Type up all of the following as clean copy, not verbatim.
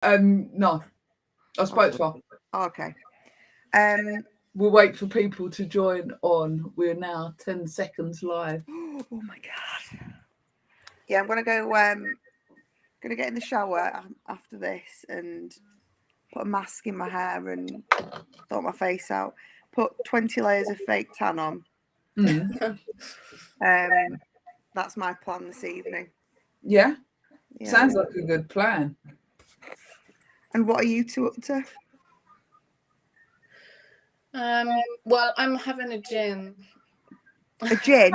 No, I spoke to her. Okay. We'll wait for people to join on. We're now 10 seconds live. Oh my God. Yeah, I'm gonna go. Gonna get in the shower after this and put a mask in my hair and sort my face out. Put 20 layers of fake tan on. That's my plan this evening. Yeah. Sounds like a good plan. And what are you two up to? Well, I'm having a gin. A gin?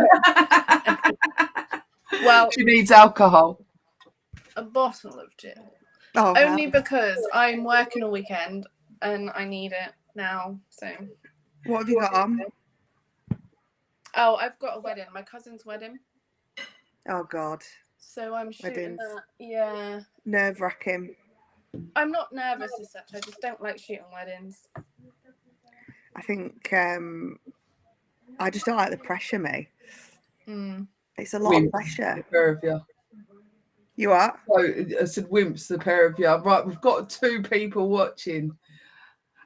Well, she needs alcohol. A bottle of gin. Oh, only because I'm working all weekend and I need it now. So, what have you got on? Oh, I've got a wedding. My cousin's wedding. Oh God. So I'm shooting that. Yeah. Nerve-wracking. I'm not nervous as such. I just don't like shooting weddings. I think I just don't like the pressure, me. It's a lot of pressure. The pair of you. You are? So I said wimps, the pair of you. Right, we've got 2 people watching.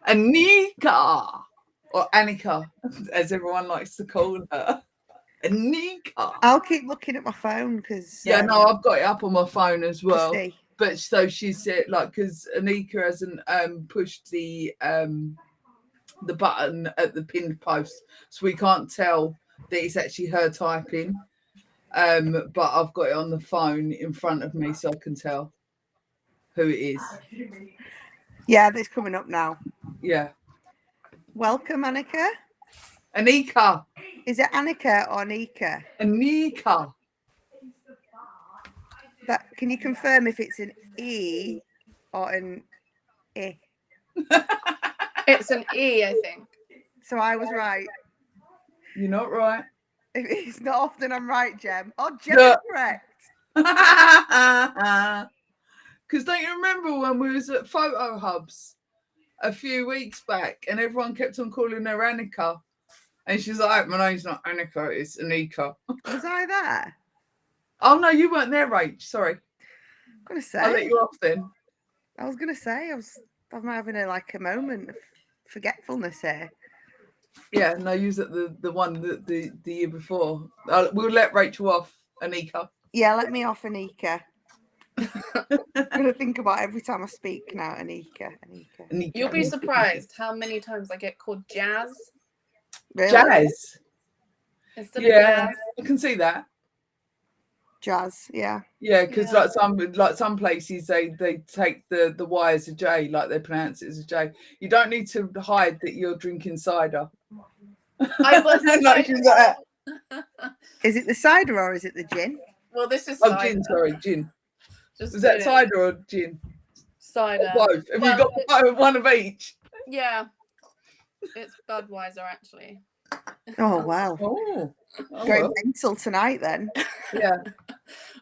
Anika, or Annika, as everyone likes to call her. Anika. I'll keep looking at my phone because no, I've got it up on my phone as well. But so she said, like, because Anika hasn't pushed the button at the pinned post, so we can't tell that it's actually her typing. But I've got it on the phone in front of me, so I can tell who it is. Yeah, it's coming up now. Yeah. Welcome, Annika. Anika. Is it Annika or Anika? Anika. Can you confirm if it's an E or an I? It's an E, I think. So I was right. You're not right. It's not often I'm right, Jem. Oh, Jem is correct. Because don't you remember when we was at Photo Hubs a few weeks back and everyone kept on calling her Annika? And she's like, my name's not Annika, it's Anika. Was I there? Oh, no, you weren't there, Rach. Sorry. I'm going to say. I'll let you off then. I was going to say, I'm having a moment of forgetfulness here. Yeah, no, you was at the one the year before. We'll let Rachel off, Anika. Yeah, let me off, Anika. I'm going to think about every time I speak now, Anika. You'll be surprised how many times I get called Jazz. Really? Jazz? Instead of Jazz. I can see that. Jazz, yeah. Yeah, because like some places they take the Y as a J, like they pronounce it as a J. You don't need to hide that you're drinking cider. I was like she's like that. Is it the cider or is it the gin? Well, this is cider. Gin, sorry, gin. Just was that cider or gin? Cider. Or both. Have you got one of each? Yeah. It's Budweiser, actually. Oh, wow. Going mental tonight, then. Yeah.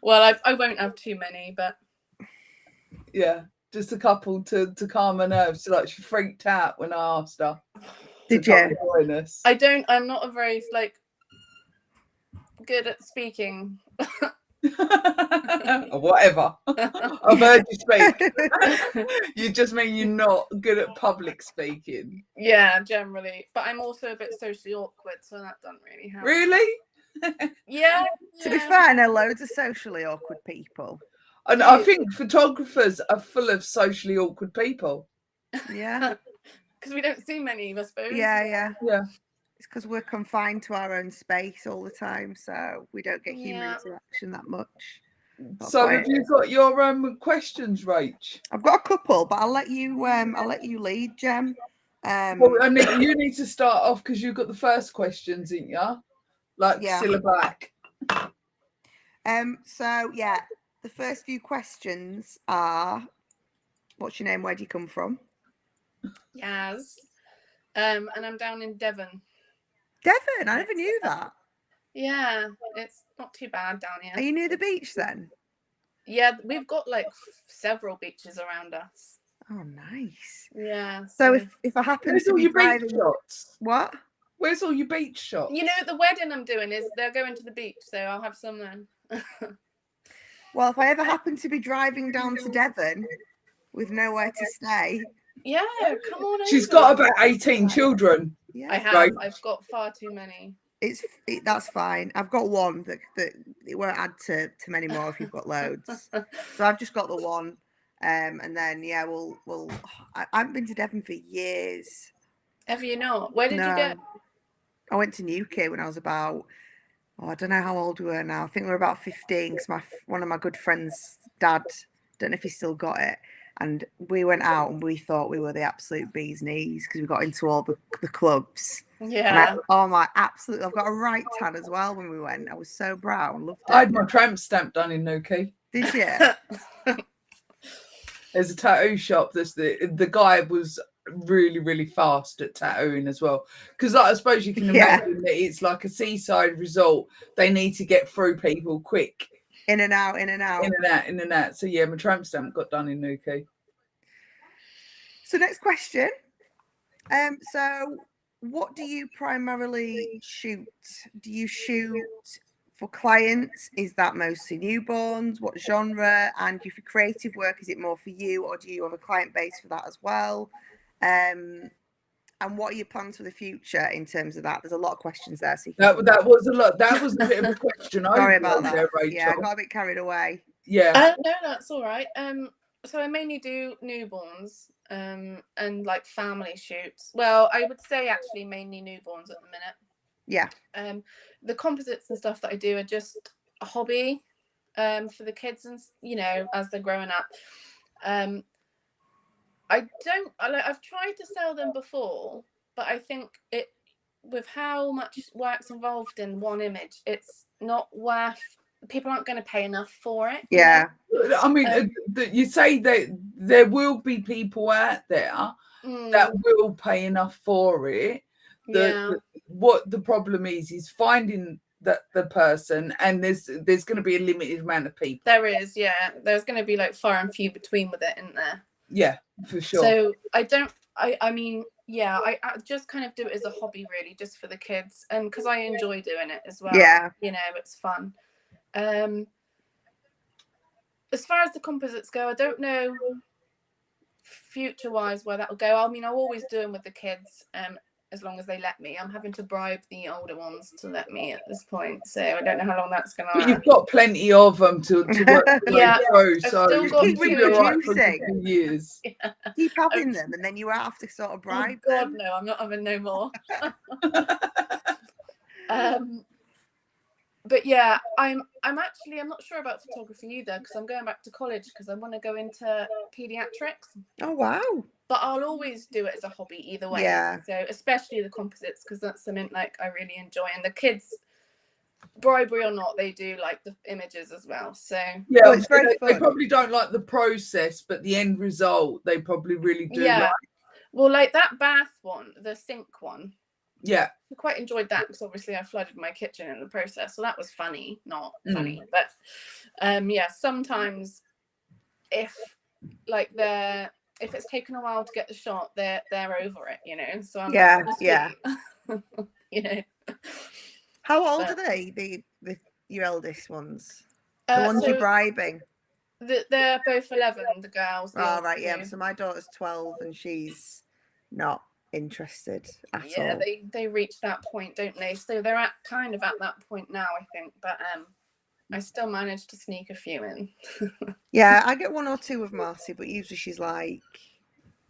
Well, I won't have too many, but... Yeah, just a couple to calm her nerves. So, like, she freaked out when I asked her. Did you? I'm not a very, good at speaking. Whatever. I've heard you speak. You just mean you're not good at public speaking. Yeah, generally. But I'm also a bit socially awkward, so that doesn't really help. Really? Yeah. To be fair, I know loads of socially awkward people. And I think photographers are full of socially awkward people. Yeah. Because we don't see many, I suppose. Yeah. Yeah. It's because we're confined to our own space all the time, so we don't get human interaction that much. So have you got your questions, Rach? I've got a couple, but I'll let you lead, Jem. Well, I mean, you need to start off because you've got the first questions, didn't you? Like Cilla Black. So yeah, the first few questions are: what's your name? Where do you come from? Yaz. And I'm down in Devon. Devon? I never knew that. Yeah, it's not too bad down here. Are you near the beach then? Yeah, we've got several beaches around us. Oh, nice. Yeah. So if I happen to be driving, what? Where's all your beach shots? You know, the wedding I'm doing they're going to the beach, so I'll have some then. Well, if I ever happen to be driving down to Devon, with nowhere to stay. Yeah, come on over. She's got about 18 children. Yeah, I have. Right. I've got far too many. That's fine. I've got one that it won't add to many more if you've got loads. So I've just got the one. And then I haven't been to Devon for years. Have you not? Where did you go? I went to Newquay when I was about, I don't know how old we were now. I think we were about 15 because one of my good friends' dad, don't know if he still got it. And we went out and we thought we were the absolute bee's knees because we got into all the clubs. Yeah. Absolutely. I've got a right tan as well when we went. I was so brown. Loved it. I had my tramp stamp done in Newquay. Did you? There's a tattoo shop. The guy was really, really fast at tattooing as well. Because I suppose you can imagine that it's like a seaside resort. They need to get through people quick. In and out. In and out. So yeah, my tramp stamp got done in Newquay. So next question. So what do you primarily shoot? Do you shoot for clients? Is that mostly newborns? What genre? And if your creative work, is it more for you, or do you have a client base for that as well? And what are your plans for the future in terms of that? There's a lot of questions there. So that was a lot. That was a bit of a question. Sorry about that. There, Rachel. Yeah, I got a bit carried away. Yeah. No, that's all right. So I mainly do newborns, and like family shoots. Well, I would say actually mainly newborns at the minute. Yeah. The composites and stuff that I do are just a hobby, for the kids and as they're growing up. I've tried to sell them before, but I think with how much work's involved in one image, it's not worth. People aren't going to pay enough for it. Yeah. I mean, you say that there will be people out there that will pay enough for it. What the problem is finding the person, and there's going to be a limited amount of people. There is, yeah. There's going to be like far and few between with it, isn't there? Yeah, for sure. So I just kind of do it as a hobby, really, just for the kids, and because I enjoy doing it as well. Yeah. It's fun. As far as the composites go, I don't know future-wise where that will go. I mean, I'll always do them with the kids, as long as they let me. I'm having to bribe the older ones to let me at this point, so I don't know how long that's going to last. You've got plenty of them to work through, so keep reproducing for a few years. Yeah. Keep having them, and then you have to sort of bribe them. No, I'm not having no more. But yeah, I'm not sure about photography either, because I'm going back to college because I want to go into pediatrics. Oh wow. But I'll always do it as a hobby either way. Yeah. So especially the composites, because that's something like I really enjoy, and the kids, bribery or not, they do like the images as well. So yeah, it's very fun. They probably don't like the process, but the end result they probably really do. Yeah. Well, like that bath one, the sink one. Yeah. I quite enjoyed that because obviously I flooded my kitchen in the process, so that was funny, not funny. But sometimes if it's taken a while to get the shot, they're over it, So I'm How old are they? Your eldest ones, the ones you're bribing? They're both 11. The girls. Oh right, yeah. So my daughter's 12, and she's not interested at all. Yeah, they reach that point, don't they? So they're at that point now, I think. But I still manage to sneak a few in. Yeah, I get one or two of Marcy, but usually she's like,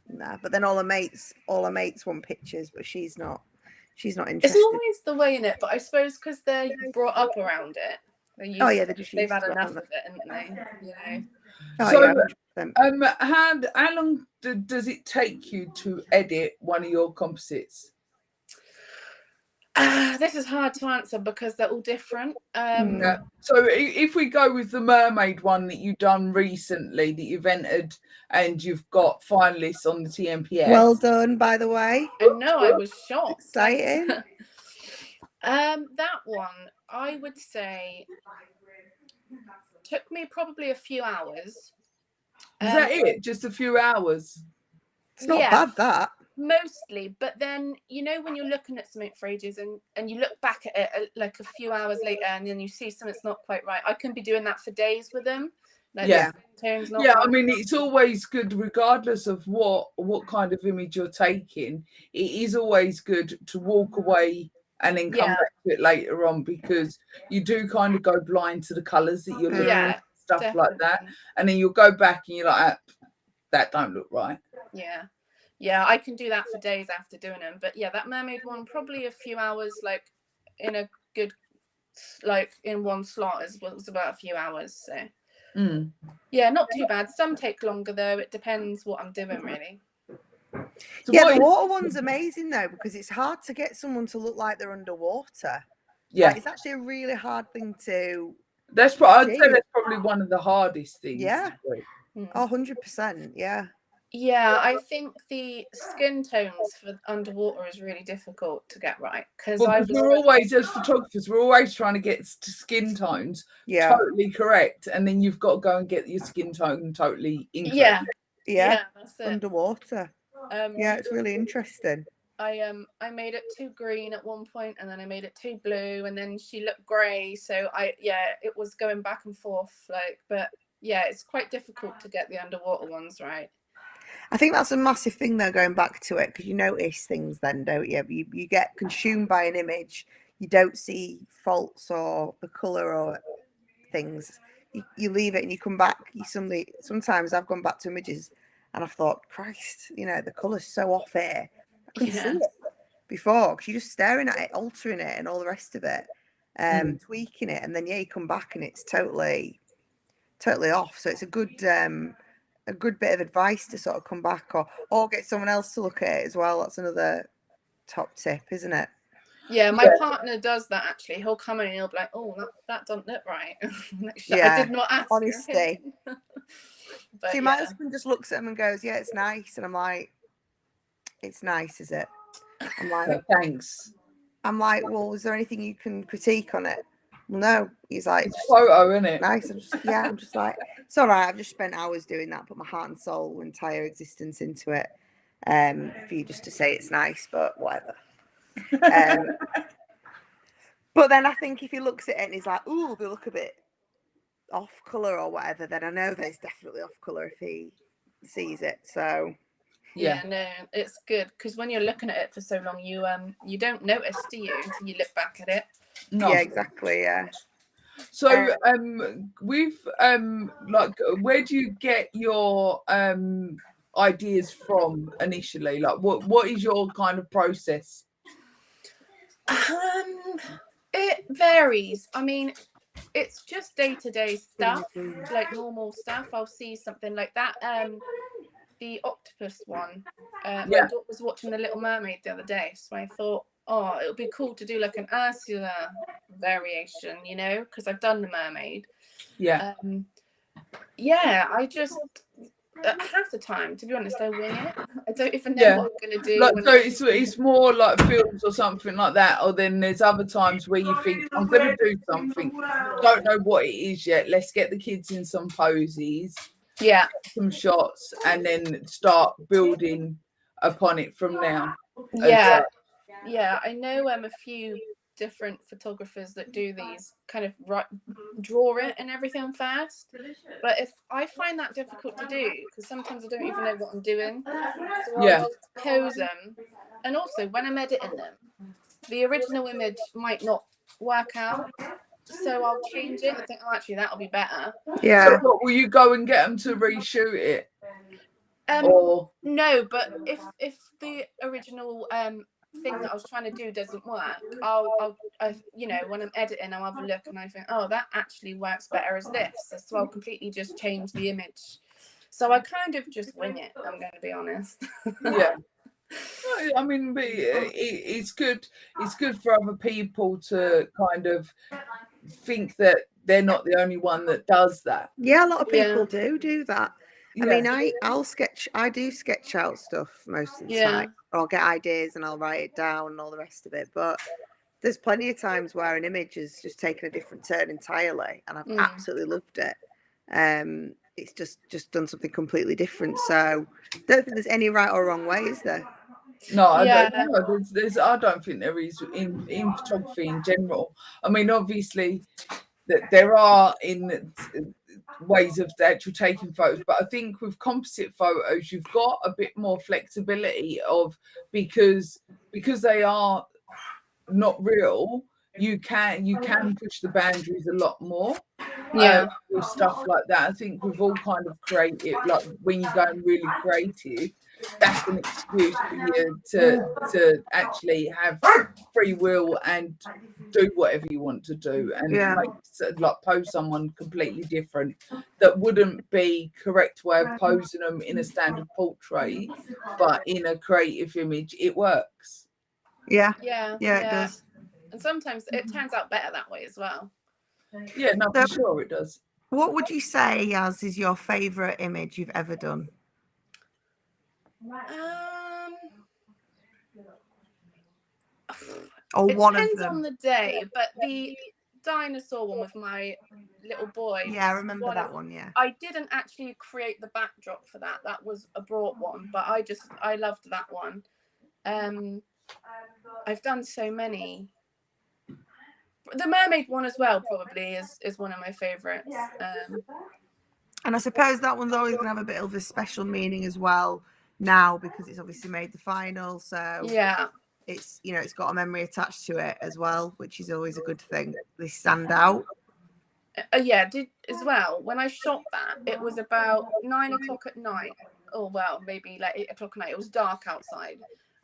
nah. But then all her mates want pictures, but she's not interested. It's always the way in it, but I suppose because they're brought up around it. They've had enough of it, haven't they? How long does it take you to edit one of your composites? This is hard to answer because they're all different. So if we go with the mermaid one that you've done recently, that you've entered and you've got finalists on the TMPS. Well done, by the way. I know, I was shocked. Exciting. That one, I would say, took me probably a few hours. Is that it? Just a few hours? It's not bad, that. Mostly, but then when you're looking at something for ages and you look back at it like a few hours later and then you see something's not quite right, I can be doing that for days with them Like Yeah. tones not Yeah, right. I mean, it's always good, regardless of what kind of image you're taking. It is always good to walk away and then come back to it later on, because you do kind of go blind to the colours that you're looking at, stuff definitely. like that, and then you'll go back and you're like, that don't look right. Yeah, I can do that for days after doing them. But yeah, that mermaid one, probably a few hours, like in a good, like in one slot was about a few hours. So yeah, not too bad. Some take longer though. It depends what I'm doing, really. So yeah, the water one's amazing though, because it's hard to get someone to look like they're underwater. Yeah, like, it's actually a really hard thing to. I'd say that's probably one of the hardest things. Yeah. 100%. Yeah. Yeah, I think the skin tones for underwater is really difficult to get right, because we're always, as photographers, we're always trying to get skin tones totally correct, and then you've got to go and get your skin tone totally incorrect. Yeah, that's it. Underwater. Yeah, it's really interesting. I made it too green at one point, and then I made it too blue, and then she looked grey. So it was going back and forth, like, but yeah, it's quite difficult to get the underwater ones right. I think that's a massive thing though, going back to it, because you notice things then, don't you? You get consumed by an image, you don't see faults or the colour or things. You leave it and you come back, sometimes I've gone back to images and I've thought, Christ, the colour's so off here. I couldn't see it before, because you're just staring at it, altering it and all the rest of it, tweaking it, and then you come back and it's totally off. So it's a good bit of advice to sort of come back or get someone else to look at it as well. That's another top tip, isn't it? Yeah, my partner does that actually. He'll come in and he'll be like, "Oh, that doesn't look right." I did not ask. Honesty. But see, my husband just looks at him and goes, "Yeah, it's nice," and I'm like, "It's nice, is it?" I'm like, "Thanks." I'm like, "Well, is there anything you can critique on it?" Well, no. He's like, "It's a photo, isn't it?" Nice. I'm just like, it's all right. I've just spent hours doing that, put my heart and soul, entire existence into it, for you just to say it's nice, but whatever. But then I think if he looks at it and he's like, "Ooh, they look a bit off colour or whatever," then I know there's definitely off colour if he sees it. So yeah, no, it's good, because when you're looking at it for so long, you don't notice, do you, until you look back at it. No. Yeah, exactly. Yeah. So with like, where do you get your ideas from initially? Like, what is your kind of process? It varies. I mean, it's just day-to-day stuff, like normal stuff. I'll see something like that. The octopus one. My daughter was watching The Little Mermaid the other day, so I thought, oh, it would be cool to do like an Ursula variation, because I've done The Mermaid. Yeah. I just half the time, to be honest, I wing it. I don't even know what I'm going to do. Like, so it's more like films or something like that, or then there's other times where you think, I'm going to do something, don't know what it is yet. Let's get the kids in some poses, some shots, and then start building upon it from now. Yeah, I know a few different photographers that do these kind of draw it and everything first, but if I find that difficult to do, because sometimes I don't even know what I'm doing, so I'll just pose them. And also when I'm editing them, the original image might not work out, so I'll change it and think, oh, actually that'll be better. So what, will you go and get them to reshoot it? No, but if the original thing that I was trying to do doesn't work, I'll when I'm editing, I'll have a look and I think, oh, that actually works better as this, so I'll completely just change the image. So I kind of just wing it, I'm going to be honest. I mean, it's good. It's good for other people to kind of think that they're not the only one that does that. Yeah, a lot of people do that. I mean, I do sketch out stuff most of the time. I'll get ideas and I'll write it down and all the rest of it. But there's plenty of times where an image has just taken a different turn entirely, and I've absolutely loved it. It's just done something completely different. So I don't think there's any right or wrong way, is there? No, I don't think there is in photography in general. I mean, obviously, that there are in ways of actual taking photos, but I think with composite photos you've got a bit more flexibility of because they are not real, you can push the boundaries a lot more. With stuff like that. I think with all kind of creative, like when you're going really creative, that's an excuse for you to actually have free will and do whatever you want to do, and make, like, pose someone completely different that wouldn't be correct way of posing them in a standard portrait, but in a creative image it works. Yeah, it does. And sometimes it turns out better that way as well. Yeah, no, for sure it does. What would you say, Yaz, is your favourite image you've ever done? Or it one depends of them. on the day, but the dinosaur one with my little boy. Yeah, I remember that one. Yeah, I didn't actually create the backdrop for that. That was a brought one, but I loved that one. I've done so many. The mermaid one as well probably is one of my favorites. And I suppose that one's always going to have a bit of a special meaning as well now, because it's obviously made the final. So yeah, it's, you know, it's got a memory attached to it as well, which is always a good thing. They stand out. Did as well. When I shot that, it was about 9 o'clock at night. Oh well, maybe like 8 o'clock at night. It was dark outside.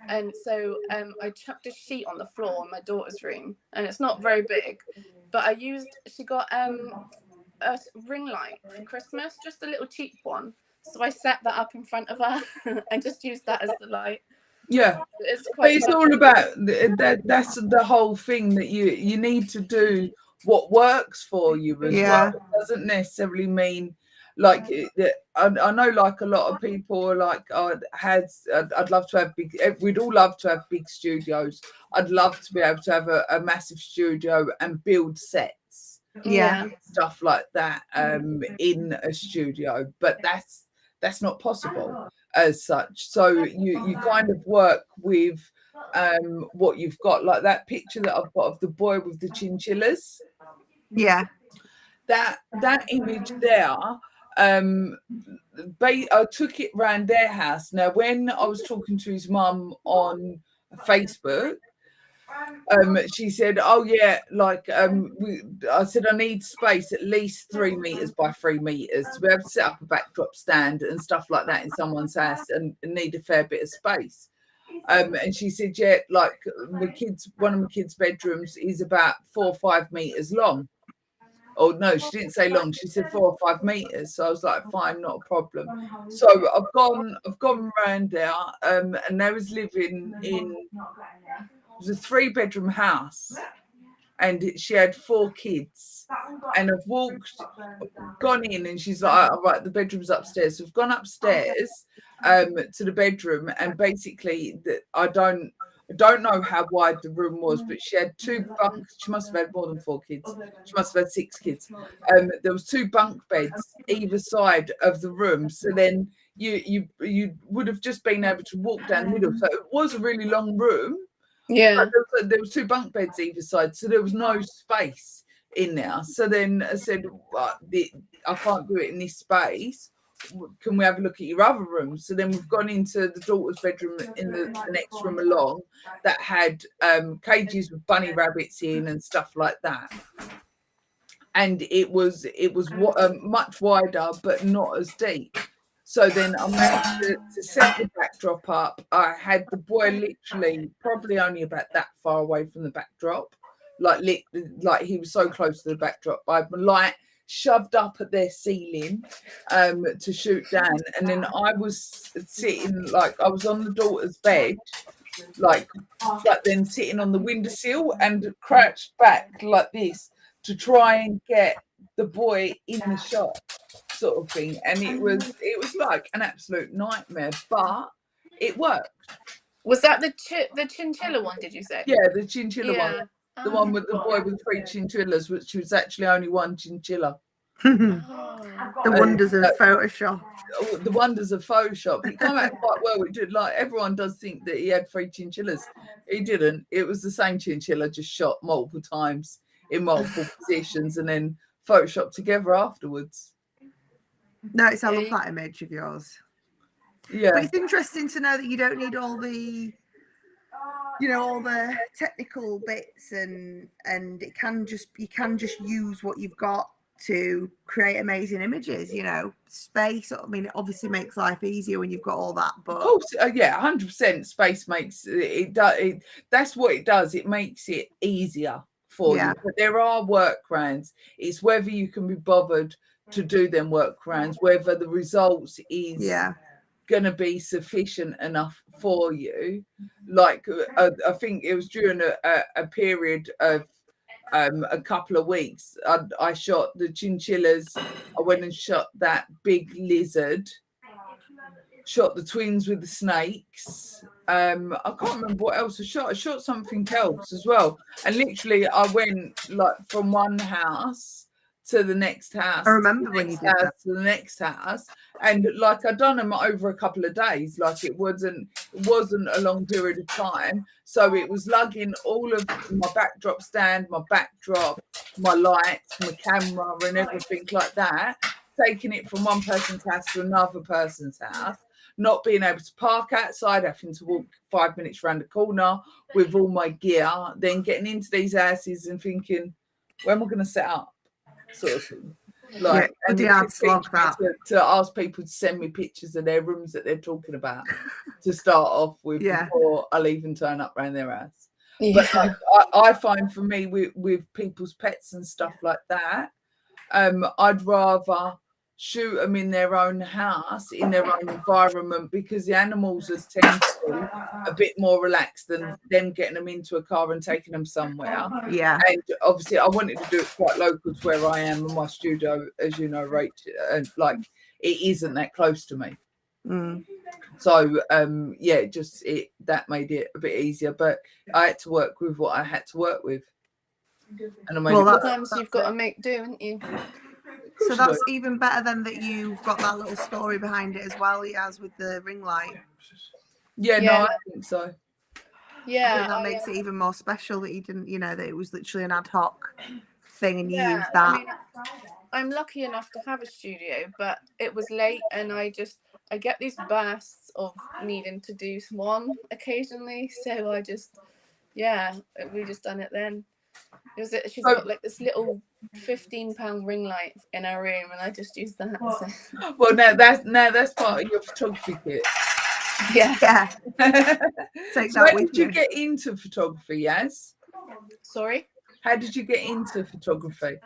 And so I chucked a sheet on the floor in my daughter's room, and it's not very big, but she got a ring light for Christmas, just a little cheap one. So I set that up in front of her and just used that as the light. Yeah, it's all about that. That's the whole thing, that you need to do what works for you as well. It doesn't necessarily mean like I know, like a lot of people are like, I'd love to have big. We'd all love to have big studios. I'd love to be able to have a massive studio and build sets, stuff like that, in a studio. But that's not possible as such. So you kind of work with what you've got, like that picture that I've got of the boy with the chinchillas. Yeah, that image there. I took it round their house. Now, when I was talking to his mum on Facebook, she said, "Oh yeah, like I said, I need space at least 3 meters by 3 meters to be able to set up a backdrop stand and stuff like that in someone's house, and need a fair bit of space." And she said, "Yeah, like one of my kids' bedrooms is about 4 or 5 meters long." Oh no, she didn't say long. She said 4 or 5 meters. So I was like, fine, not a problem. So I've gone around there, and they was living in, it was a 3-bedroom house, and she had 4 kids. And I've gone in, and she's like, "All right, the bedroom's upstairs." So we've gone upstairs to the bedroom, and basically I don't know how wide the room was, but she had 2 bunks. She must have had more than 4 kids. She must have had 6 kids. There was 2 bunk beds either side of the room. So then you would have just been able to walk down the middle. So it was a really long room. Yeah. There was 2 bunk beds either side. So there was no space in there. So then I said, well, I can't do it in this space. Can we have a look at your other room? So then we've gone into the daughter's bedroom in the next room along that had cages with bunny rabbits in and stuff like that. And it was much wider, but not as deep. So then I managed to set the backdrop up. I had the boy literally probably only about that far away from the backdrop, like he was so close to the backdrop. I had my light shoved up at their ceiling to shoot down, and then I was sitting, like I was on the daughter's bed, but then sitting on the windowsill and crouched back like this to try and get the boy in the shot, sort of thing. And it was like an absolute nightmare, but it worked. Was that the chinchilla one, did you say? Yeah, the chinchilla one. The one with the boy with 3 chinchillas, which was actually only 1 chinchilla. The wonders of Photoshop. The wonders of Photoshop. It came out quite well. It did. Like, everyone does think that he had 3 chinchillas. He didn't. It was the same chinchilla, just shot multiple times in multiple positions and then photoshopped together afterwards. Notice I love that image of yours. Yeah. But it's interesting to know that you don't need all the, you know, all the technical bits, and it can just, you can just use what you've got to create amazing images. You know, space, I mean, it obviously makes life easier when you've got all that, but of course, yeah, 100% space makes it, that's what it does. It makes it easier for you. But there are workarounds. It's whether you can be bothered to do them workarounds, whether the results is going to be sufficient enough for you. Like I think it was during a period of a couple of weeks, I shot the chinchillas. I went and shot that big lizard, shot the twins with the snakes. I can't remember what else I shot. I shot something else as well. And literally I went like from one house to the next house. I remember when you did that. To the next house. And like I'd done them over a couple of days. Like it wasn't a long period of time. So it was lugging all of my backdrop stand, my backdrop, my lights, my camera and everything like that, taking it from one person's house to another person's house, not being able to park outside, having to walk 5 minutes around the corner with all my gear, then getting into these houses and thinking, where am I going to set up? Sort of thing. Like, and it just to ask people to send me pictures of their rooms that they're talking about to start off with before I'll even turn up around their house. But I find for me with people's pets and stuff like that, I'd rather shoot them in their own house, in their own environment, because the animals are tend to be a bit more relaxed than them getting them into a car and taking them somewhere. Yeah. And obviously I wanted to do it quite local to where I am, and my studio, as you know, Rachel, like it isn't that close to me. So yeah, just that made it a bit easier, but I had to work with what I had to work with. And I made sometimes you've got to make do, haven't you? So that's even better than that you've got that little story behind it as well, Yaz, with the ring light. Yeah, no, I think so. Yeah, I think that makes it even more special that you didn't, you know, that it was literally an ad hoc thing and you used that. I mean, I'm lucky enough to have a studio, but it was late and I get these bursts of needing to do one occasionally, so I just, we just done it then. She's got like this little £15 ring light in her room, and I just used that. So. Well, now that's part of your photography kit. Yeah. Take that. How did you get into photography, Yaz? Sorry? How did you get into photography?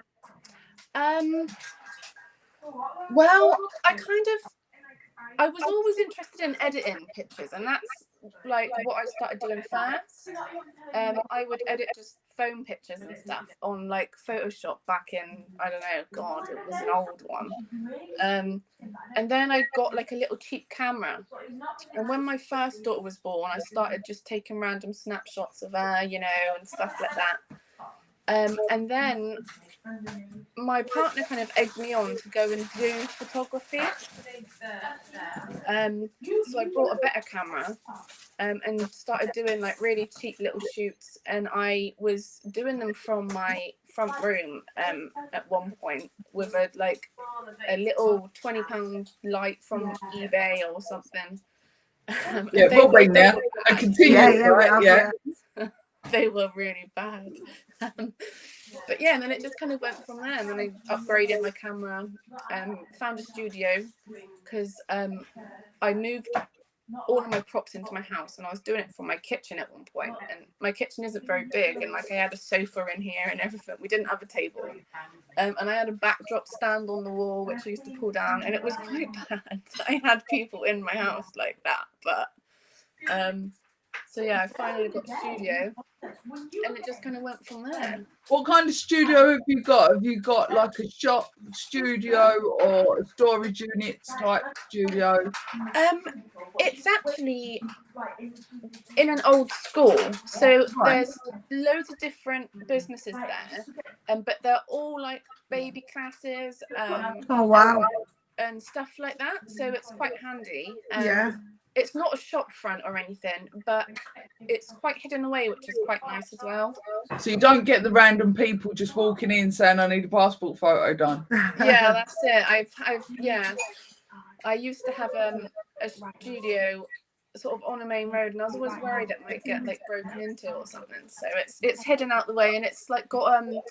Well, I was always interested in editing pictures, and that's like what I started doing first. I would edit just phone pictures and stuff on like Photoshop back in, I don't know, God, it was an old one. And then I got like a little cheap camera. And when my first daughter was born, I started just taking random snapshots of her, you know, and stuff like that. And then my partner kind of egged me on to go and do photography. So I brought a better camera and started doing like really cheap little shoots. And I was doing them from my front room at one point with a little £20 light from eBay or something. Yeah, we'll wait now. I continue. They were really bad. But yeah, and then it just kind of went from there. And then I upgraded my camera, found a studio, because I moved all of my props into my house, and I was doing it from my kitchen at one point. And my kitchen isn't very big, and like I had a sofa in here and everything. We didn't have a table, and I had a backdrop stand on the wall which I used to pull down, and it was quite bad. I had people in my house like that, but so yeah, I finally got a studio, and it just kind of went from there. What kind of studio have you got? Have you got like a shop studio or a storage units type studio? It's actually in an old school, so there's loads of different businesses there, but they're all like baby classes. Oh wow. And stuff like that, so it's quite handy. it's not a shop front or anything, but it's quite hidden away, which is quite nice as well. So you don't get the random people just walking in saying, I need a passport photo done. Yeah, that's it. I used to have a studio sort of on a main road, and I was always worried it might get like broken into or something. So it's hidden out the way, and it's like got a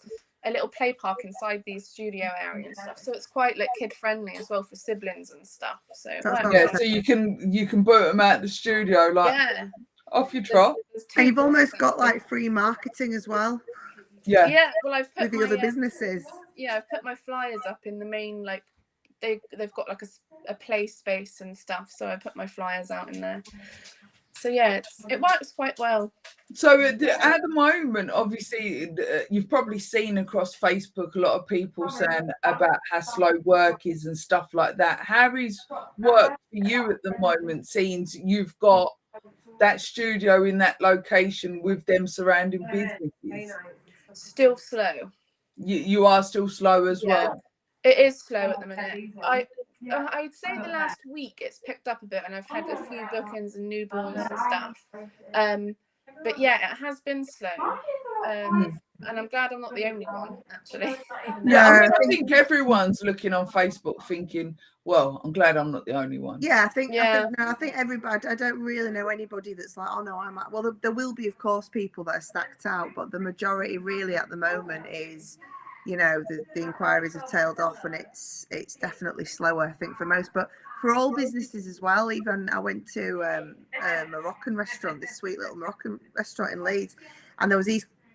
little play park inside the studio area and stuff. So it's quite like kid friendly as well for siblings and stuff. So so you can boot them out the studio like off your trot. And you've almost got like free marketing as well. Yeah. Well, I've put with the other businesses. I've put my flyers up in the main, like they've got like a play space and stuff. So I put my flyers out in there. So yeah, it works quite well. So at the moment, obviously, you've probably seen across Facebook a lot of people saying about how slow work is and stuff like that. How is work for you at the moment, since you've got that studio in that location with them surrounding businesses? Still slow. You are still slow as well? It is slow at the minute. I'd say the last week it's picked up a bit, and I've had a few bookings and newborns and stuff. But yeah, it has been slow. And I'm glad I'm not the only one, actually. I think everyone's looking on Facebook thinking, well, I'm glad I'm not the only one. I think everybody, I don't really know anybody that's like, oh no, I'm at, well, there will be, of course, people that are stacked out, but the majority really at the moment is, the inquiries have tailed off, and it's definitely slower, I think, for most, but for all businesses as well. Even I went to a Moroccan restaurant, this sweet little Moroccan restaurant in Leeds, and there was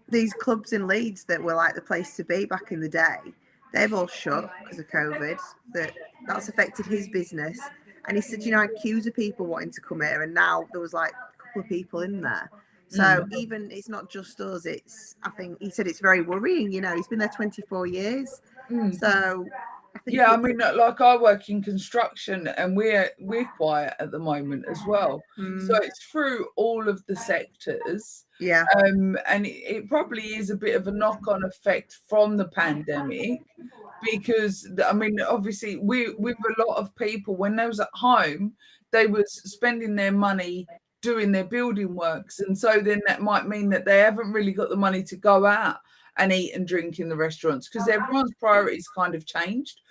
these clubs in Leeds that were like the place to be back in the day. They've all shut because of COVID. That's affected his business. And he said, I had queues of people wanting to come here, and now there was like a couple of people in there. So even it's not just us. I think he said it's very worrying. He's been there 24 years. So I think I mean, like I work in construction, and we're quiet at the moment as well. So it's through all of the sectors. And it probably is a bit of a knock-on effect from the pandemic, because I mean, obviously, with a lot of people, when they was at home, they was spending their money doing their building works, and so then that might mean that they haven't really got the money to go out and eat and drink in the restaurants, because everyone's priorities kind of changed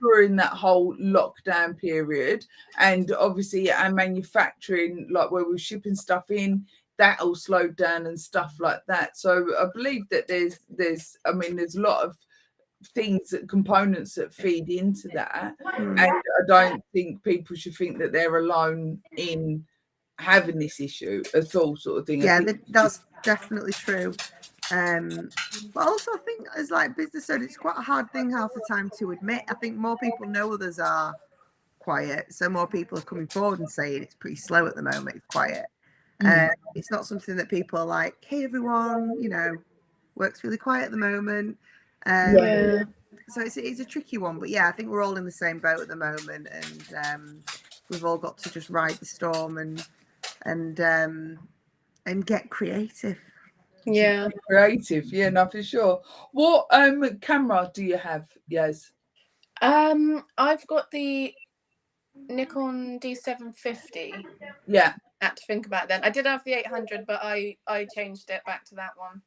during that whole lockdown period. And obviously our manufacturing, like where we're shipping stuff in, that all slowed down and stuff like that. So I believe that there's a lot of things, components that feed into that. And I don't think people should think that they're alone in having this issue at all, sort of thing. That's definitely true. But also I think as like business owners, it's quite a hard thing half the time to admit. I think more people know others are quiet, so more people are coming forward and saying it's pretty slow at the moment, it's quiet. It's not something that people are like, hey everyone, work's really quiet at the moment. So it's a tricky one, but I think we're all in the same boat at the moment, and we've all got to just ride the storm and get creative. Creative, no, for sure. What camera do you have, Yaz? I've got the Nikon D750. I had to think about that. I did have the 800, but I changed it back to that one.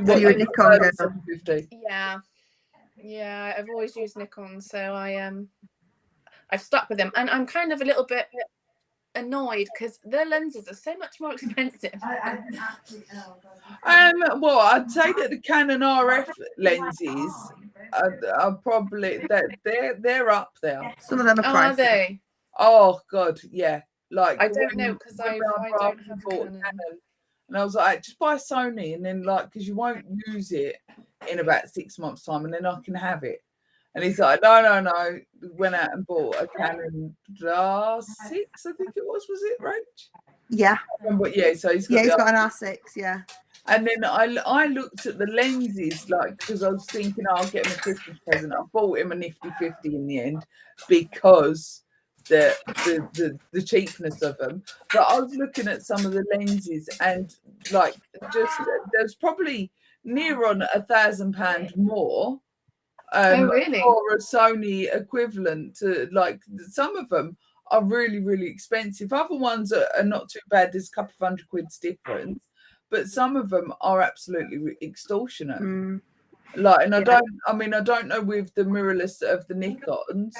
So you're a Nikon girl? 750? Yeah, I've always used Nikon, so I've stuck with them, and I'm kind of a little bit annoyed because their lenses are so much more expensive. Well, I'd say that the Canon RF lenses are probably they're up there. Some of them are pricey. Are they? Oh God, yeah. Like I don't know, because I don't have Canon. And I was like, just buy Sony, and then because you won't use it in about 6 months' time, and then I can have it. And he's like, no. Went out and bought a Canon R6, I think it was it, Rach? Yeah. But so he's got an R6, And then I looked at the lenses, because I was thinking, I'll get him a Christmas present. I bought him a nifty 50 in the end because the cheapness of them. But I was looking at some of the lenses, and there's probably near on £1,000 more. Really? Or a Sony equivalent to some of them are really, really expensive. Other ones are not too bad. There's a couple of £100 difference, but some of them are absolutely extortionate. Like, and I don't know with the mirrorless of the Nikons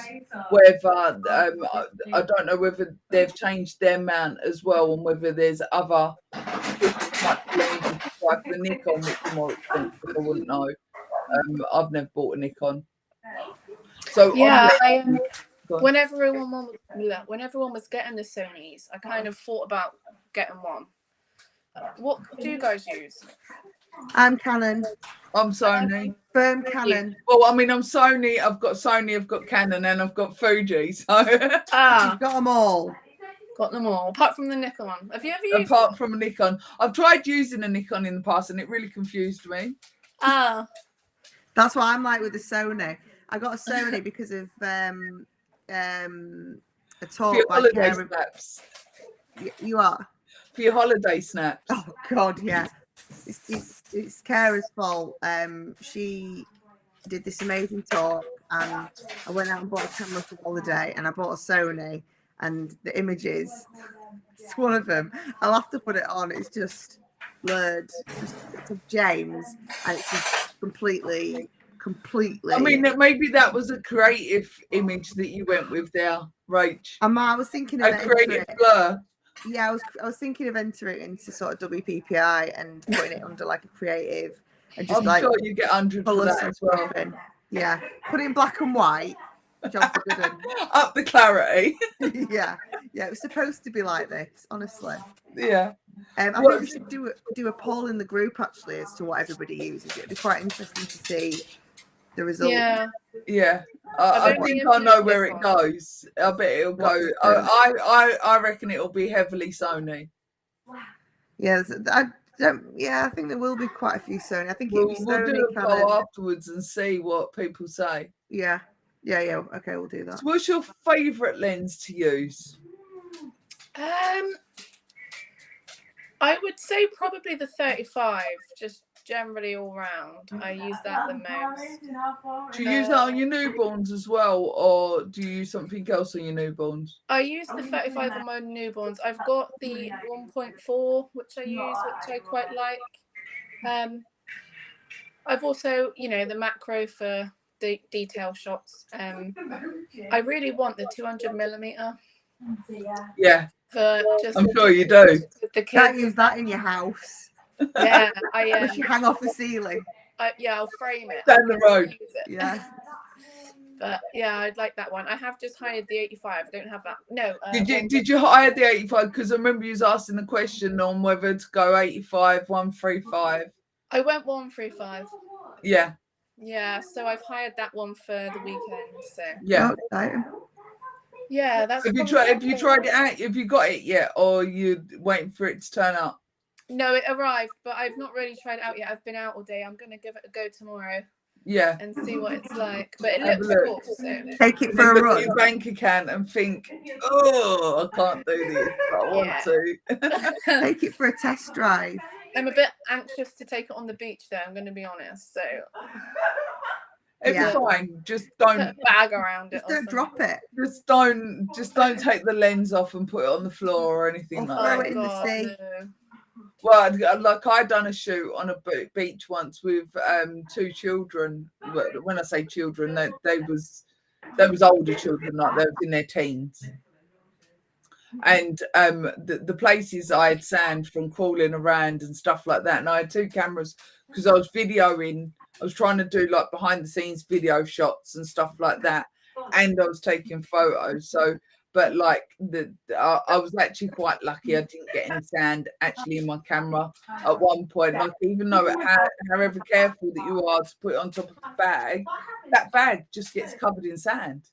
whether I don't know whether they've changed their mount as well, and whether there's other much lenses like the Nikon, which are more expensive. I wouldn't know. I've never bought a Nikon. So yeah, when everyone was getting the Sonys, I kind of thought about getting one. What do you guys use? I'm Canon. I'm Sony. Firm Canon. Well, I mean, I'm Sony. I've got Sony. I've got Canon, and I've got Fuji. So you've got them all. Got them all, apart from the Nikon one. Have you ever used? Apart from a Nikon, I've tried using a Nikon in the past, and it really confused me. That's what I'm like with the Sony. I got a Sony because of a talk. For your holiday snaps. You are? For your holiday snaps. Oh God, yeah. It's Kara's fault. She did this amazing talk, and I went out and bought a camera for holiday, and I bought a Sony, and the images, it's one of them. I'll have to put it on. It's just blurred. It's of James, and it's just completely. I mean, maybe that was a creative image that you went with there, Rach. I was thinking of a creative blur. Yeah, I was thinking of entering it into sort of WPPI and putting it under like a creative. And just I'm sure you get 100 for that as well. Yeah, put it in black and white. Job's a good one. Up the clarity. yeah, it was supposed to be like this, honestly. Yeah. I think we should do a poll in the group actually as to what everybody uses. It'd be quite interesting to see the result. Yeah. I think I know where it goes. I bet it'll go. I reckon it'll be heavily Sony. Yeah, I think there will be quite a few Sony. I think we'll do a poll afterwards and see what people say. Yeah. Okay, we'll do that. So what's your favourite lens to use? I would say probably the 35. Just generally all round, I use that the most. Do you use that on your newborns as well, or do you use something else on your newborns? I use the 35 on my newborns. I've got the 1.4 which I use, which I quite like. I've also, the macro for the detail shots. I really want the 200mm. Yeah, just I'm sure you do. The kids. Can't use that in your house. Yeah, you hang off the ceiling. I'll frame it down the road. Yeah. But yeah, I'd like that one. I have just hired the 85. I don't have that. No. Did you hire the 85? Because I remember you was asking the question on whether to go 85, 135. I went 135. Yeah. Yeah. So I've hired that one for the weekend. So yeah. Yeah, that's. Have you tried it out? Have you got it yet, or you waiting for it to turn up? No, it arrived, but I've not really tried it out yet. I've been out all day. I'm gonna give it a go tomorrow. Yeah. And see what it's like. But it looks cool. So. Take it for a run. Your bank account and think, oh, I can't do this, but I want to. Take it for a test drive. I'm a bit anxious to take it on the beach, though. I'm going to be honest. So. It'll be fine. Just don't put a bag around it. Just don't drop it. Just don't take the lens off and put it on the floor or anything like that. Throw it in the sea. No. Well, like I done a shoot on a beach once with 2 children. When I say children, they was older children, like they were in their teens. And the places I had sand from crawling around and stuff like that. And I had 2 cameras because I was videoing. I was trying to do like behind the scenes video shots and stuff like that, and I was taking photos. So. But like I was actually quite lucky. I didn't get any sand actually in my camera at one point. Like even though however careful that you are to put it on top of the bag, that bag just gets covered in sand.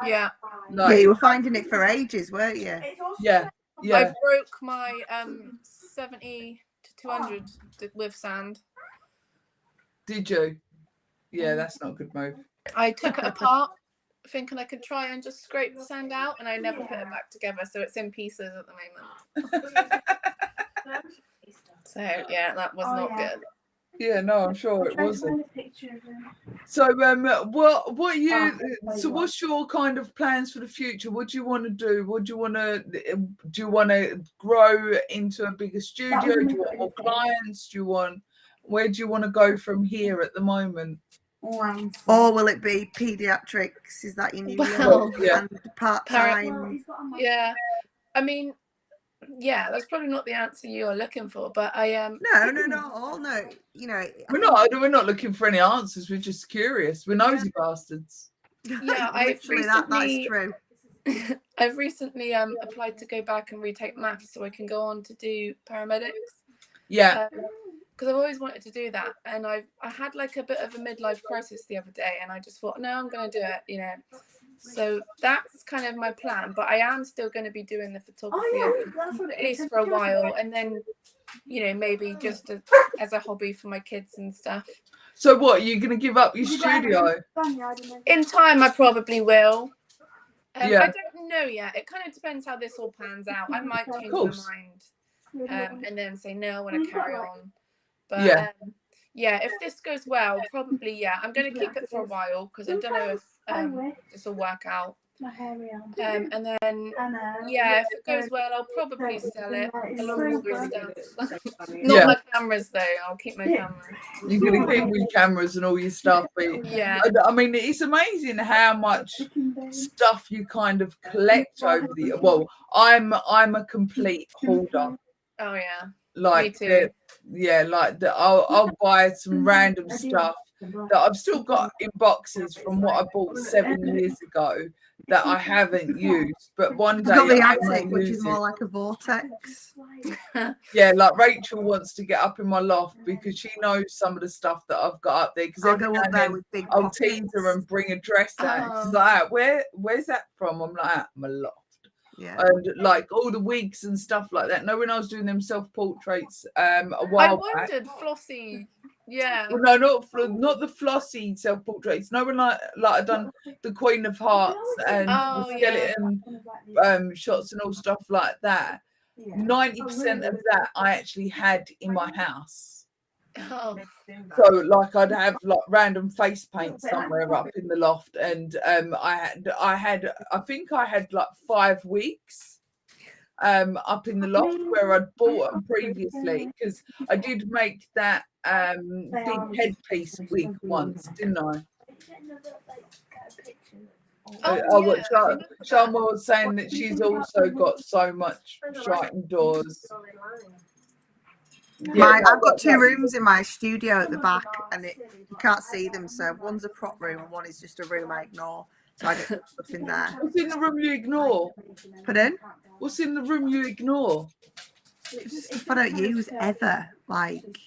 Yeah. Yeah, you were finding it for ages, weren't you? Yeah. Yeah. I broke my 70 to 200 with sand. Did you? Yeah, that's not a good move. I took it apart, thinking I could try and just scrape the sand out, and I never put it back together, so it's in pieces at the moment. So yeah, that was not good. Yeah, no, I'm sure it wasn't. So, what you? So, what's your kind of plans for the future? What do you want to do? What do you want to? Do you want to grow into a bigger studio? Do you want more clients? Do you want? Where do you want to go from here at the moment? Or will it be pediatrics? Is that your new yeah. and part-time? Yeah, I mean, yeah, that's probably not the answer you're looking for, but I am. No, not all. No, you know, We're not looking for any answers. We're just curious. We're nosy bastards. Yeah, that's true. I've recently applied to go back and retake maths so I can go on to do paramedics. Yeah. Because I've always wanted to do that, and I had like a bit of a midlife crisis the other day, and I just thought, no, I'm going to do it, you know. So that's kind of my plan, but I am still going to be doing the photography at least for a while, and then, you know, maybe just as a hobby for my kids and stuff. So what, are you going to give up your studio? In time, I probably will. Yeah. I don't know yet. It kind of depends how this all pans out. I might change my mind and then say, no, I want to carry on. But yeah, if this goes well, probably, yeah, I'm going to keep it for a while because I don't know if this will work out. And then, yeah, if it goes well, I'll probably sell it along with my stuff. Not my cameras, though. I'll keep my cameras. You're going to keep all your cameras and all your stuff. But yeah. I mean, it's amazing how much stuff you kind of collect over the year. Well, I'm a complete hoarder. Oh, yeah. Like, me too. Yeah, like I'll buy some random stuff that I've still got in boxes from what I bought 7 years ago that I haven't used, but one day got the attic, which is more like a vortex. Yeah, like Rachel wants to get up in my loft because she knows some of the stuff that I've got up there. Because I'll go up there with big I'll tease her and bring a dress out. She's like, where's that from? I'm like, my loft. Yeah, and like all the wigs and stuff like that. No, when I was doing them self-portraits a while back. I wondered, Flossie. Yeah. Well, no, not the Flossie self-portraits. No, when I've done the Queen of Hearts and the skeleton shots and all stuff like that. 90% of that I actually had in my house. Oh. So like I'd have like random face paint somewhere up in the loft, and I think I had like 5 weeks up in the loft where I'd bought them previously, because I did make that big headpiece wig once, didn't I? Sharma was saying that she's also got so much shite indoors. Yeah, I've got 2 rooms in my studio at the back, and you can't see them. So one's a prop room and one is just a room I ignore. So I get stuff in there. What's in the room you ignore? Pardon? What's in the room you ignore? Just stuff I don't use ever. Like.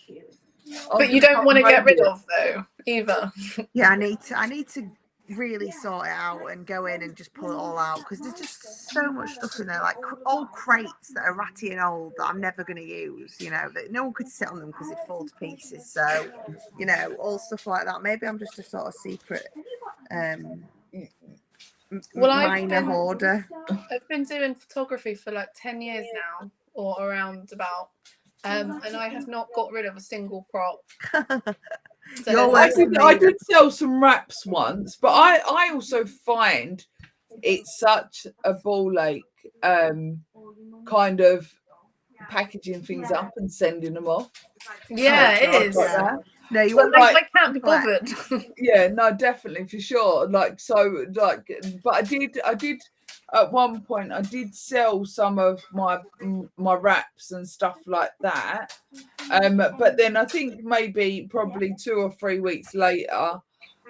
But you don't want to get rid of though, either. Yeah, I need to really sort it out and go in and just pull it all out, because there's just so much stuff in there, like old crates that are ratty and old that I'm never going to use, you know, that no one could sit on them because it fall to pieces. So, you know, all stuff like that. Maybe I'm just a sort of secret minor hoarder. I've been doing photography for like 10 years now, or around about, and I have not got rid of a single prop. So I did sell some wraps once, but I also find it's such a ball ache kind of packaging things up and sending them off. Yeah, it is. No, you won't. I can't be bothered. Yeah, no, definitely, for sure. Like, so, like, but I did at one point I did sell some of my wraps and stuff like that. But then I think probably 2 or 3 weeks later,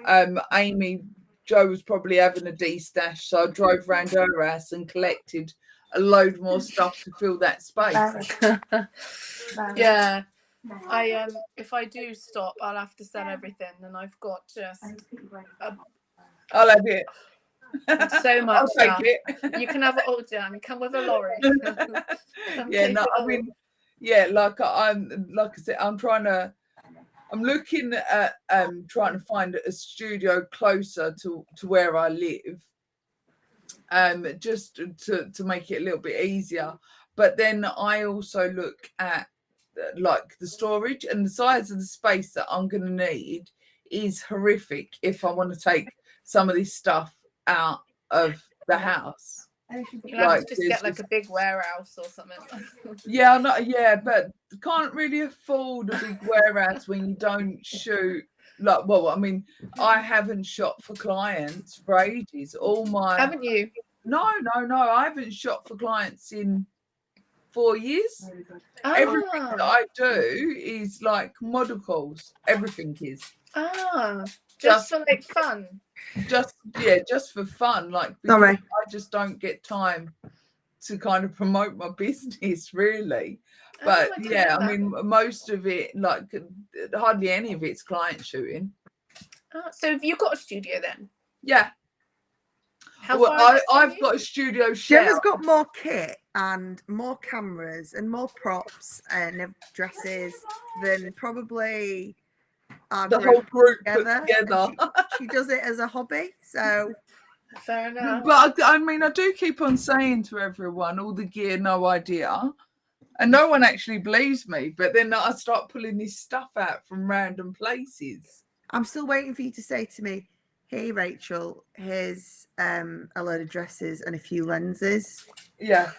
Joe was probably having a de-stash, so I drove around her house and collected a load more stuff to fill that space. Yeah. If I do stop, I'll have to sell everything, and I've got just I'll have it. So much. I'll take it. You can have it all, Jan. Come with a lorry. Yeah, no, I mean, yeah, like I said, I'm looking at trying to find a studio closer to where I live, just to make it a little bit easier. But then I also look at like the storage, and the size of the space that I'm going to need is horrific if I want to take some of this stuff out of the house. You'll have to just get like a big warehouse or something. But can't really afford a big warehouse when you don't shoot. Like, well, I mean, I haven't shot for clients for ages. Haven't you? No, I haven't shot for clients in 4 years. Everything that I do is like model calls. Everything is. Just for like fun. Just for fun. Like, Sorry. I just don't get time to kind of promote my business, really. But I mean, most of it, like hardly any of it's client shooting. So have you got a studio then? Yeah. I've got a studio shell. Gemma's got more kit and more cameras and more props and dresses than probably the whole group together. She does it as a hobby, so fair enough. But I mean, I do keep on saying to everyone, all the gear, no idea. And no one actually believes me. But then I start pulling this stuff out from random places. I'm still waiting for you to say to me, hey, Rachel, here's a load of dresses and a few lenses. Yeah.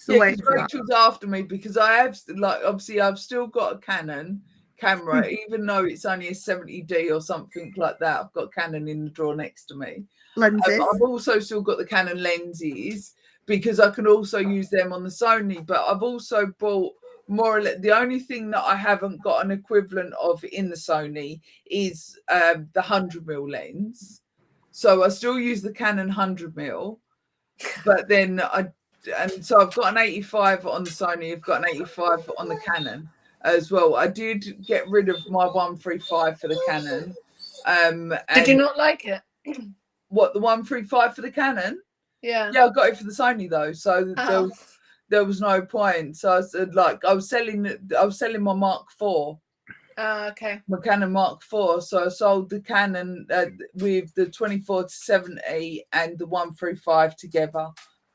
Rachel's after me because I have, like, obviously I've still got a Canon camera, even though it's only a 70D or something like that. I've got Canon in the drawer next to me. Lenses. I've also still got the Canon lenses because I can also use them on the Sony, but I've also bought more or less, the only thing that I haven't got an equivalent of in the Sony is the 100mm lens. So I still use the Canon 100mm, but then so I've got an 85 on the Sony, I've got an 85 on the Canon as well. I did get rid of my 135 for the Canon. Did you not like it? What, the 135 for the Canon? Yeah, I got it for the Sony though, so there was no point. So I said, like, I was selling my Mark IV. Okay. My Canon Mark IV. So I sold the Canon with the 24-70 and the 135 together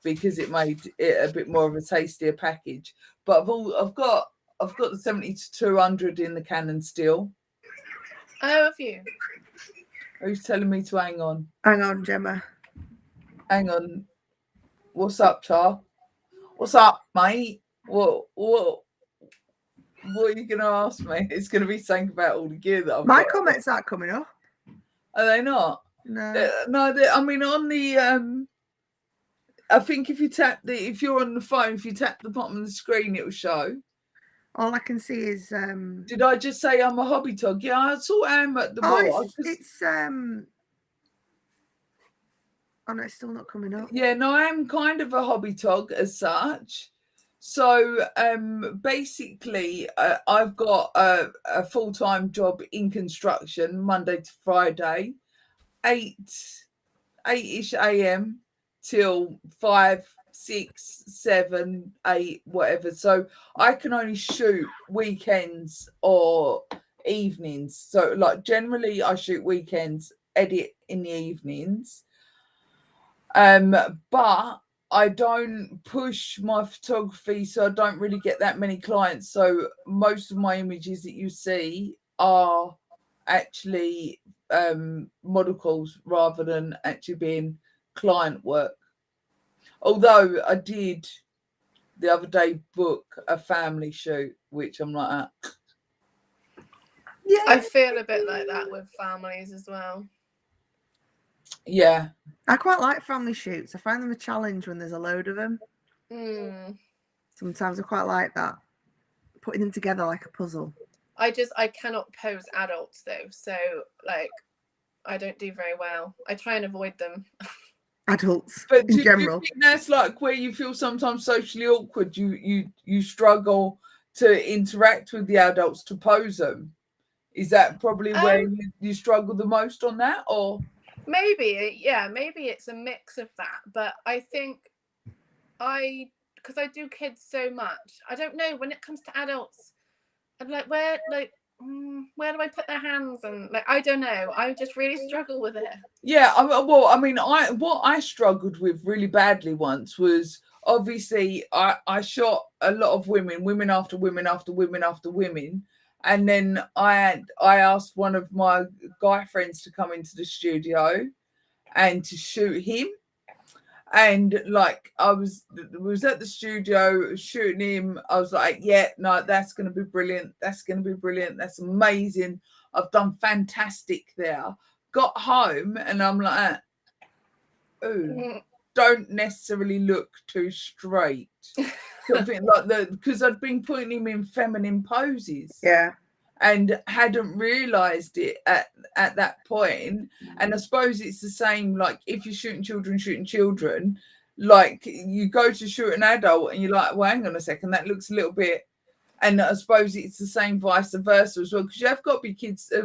because it made it a bit more of a tastier package. But I've got the 70-200 in the Canon still. Oh, have you? Who's telling me to hang on? Hang on, Gemma. Hang on. What's up, Char? What's up, mate? What are you going to ask me? It's going to be something about all the gear that I've got. My comments aren't coming up. Are they not? No. I mean, on the I think if you're on the phone, if you tap the bottom of the screen, it will show. All I can see is Did I just say I'm a hobby tog? Yeah, I sort of am at the moment. Oh no, it's still not coming up. Yeah, no, I am kind of a hobby tog as such. So basically, I've got a full-time job in construction, Monday to Friday, 8-ish a.m. till 5, 6, 7, 8, whatever. So I can only shoot weekends or evenings. So like generally I shoot weekends, edit in the evenings. But I don't push my photography, so I don't really get that many clients. So most of my images that you see are actually model calls rather than actually being client work. Although I did the other day book a family shoot, which I'm like, yeah, I feel a bit like that with families as well. Yeah, I quite like family shoots. I find them a challenge when there's a load of them. Sometimes I quite like that, putting them together like a puzzle. I cannot pose adults though, so like I don't do very well. I try and avoid them. Adults, but in general. Do you think that's like where you feel sometimes socially awkward? You struggle to interact with the adults to pose them. Is that probably where you struggle the most on that, or? Maybe it's a mix of that. But I think because I do kids so much, I don't know, when it comes to adults, I'm like, where do I put their hands? And like, I don't know. I just really struggle with it. Yeah, what I struggled with really badly once was obviously I shot a lot of women after women after women after women. And then I asked one of my guy friends to come into the studio and to shoot him. And like I was at the studio shooting him. I was like, yeah, no, that's going to be brilliant. That's going to be brilliant. That's amazing. I've done fantastic there. Got home and I'm like, oh, don't necessarily look too straight. Something like that, because I'd been putting him in feminine poses. Yeah. And hadn't realised it at that point. And I suppose it's the same, like if you're shooting children, like you go to shoot an adult and you're like, well, hang on a second, that looks a little bit. And I suppose it's the same vice versa as well, because you have got to be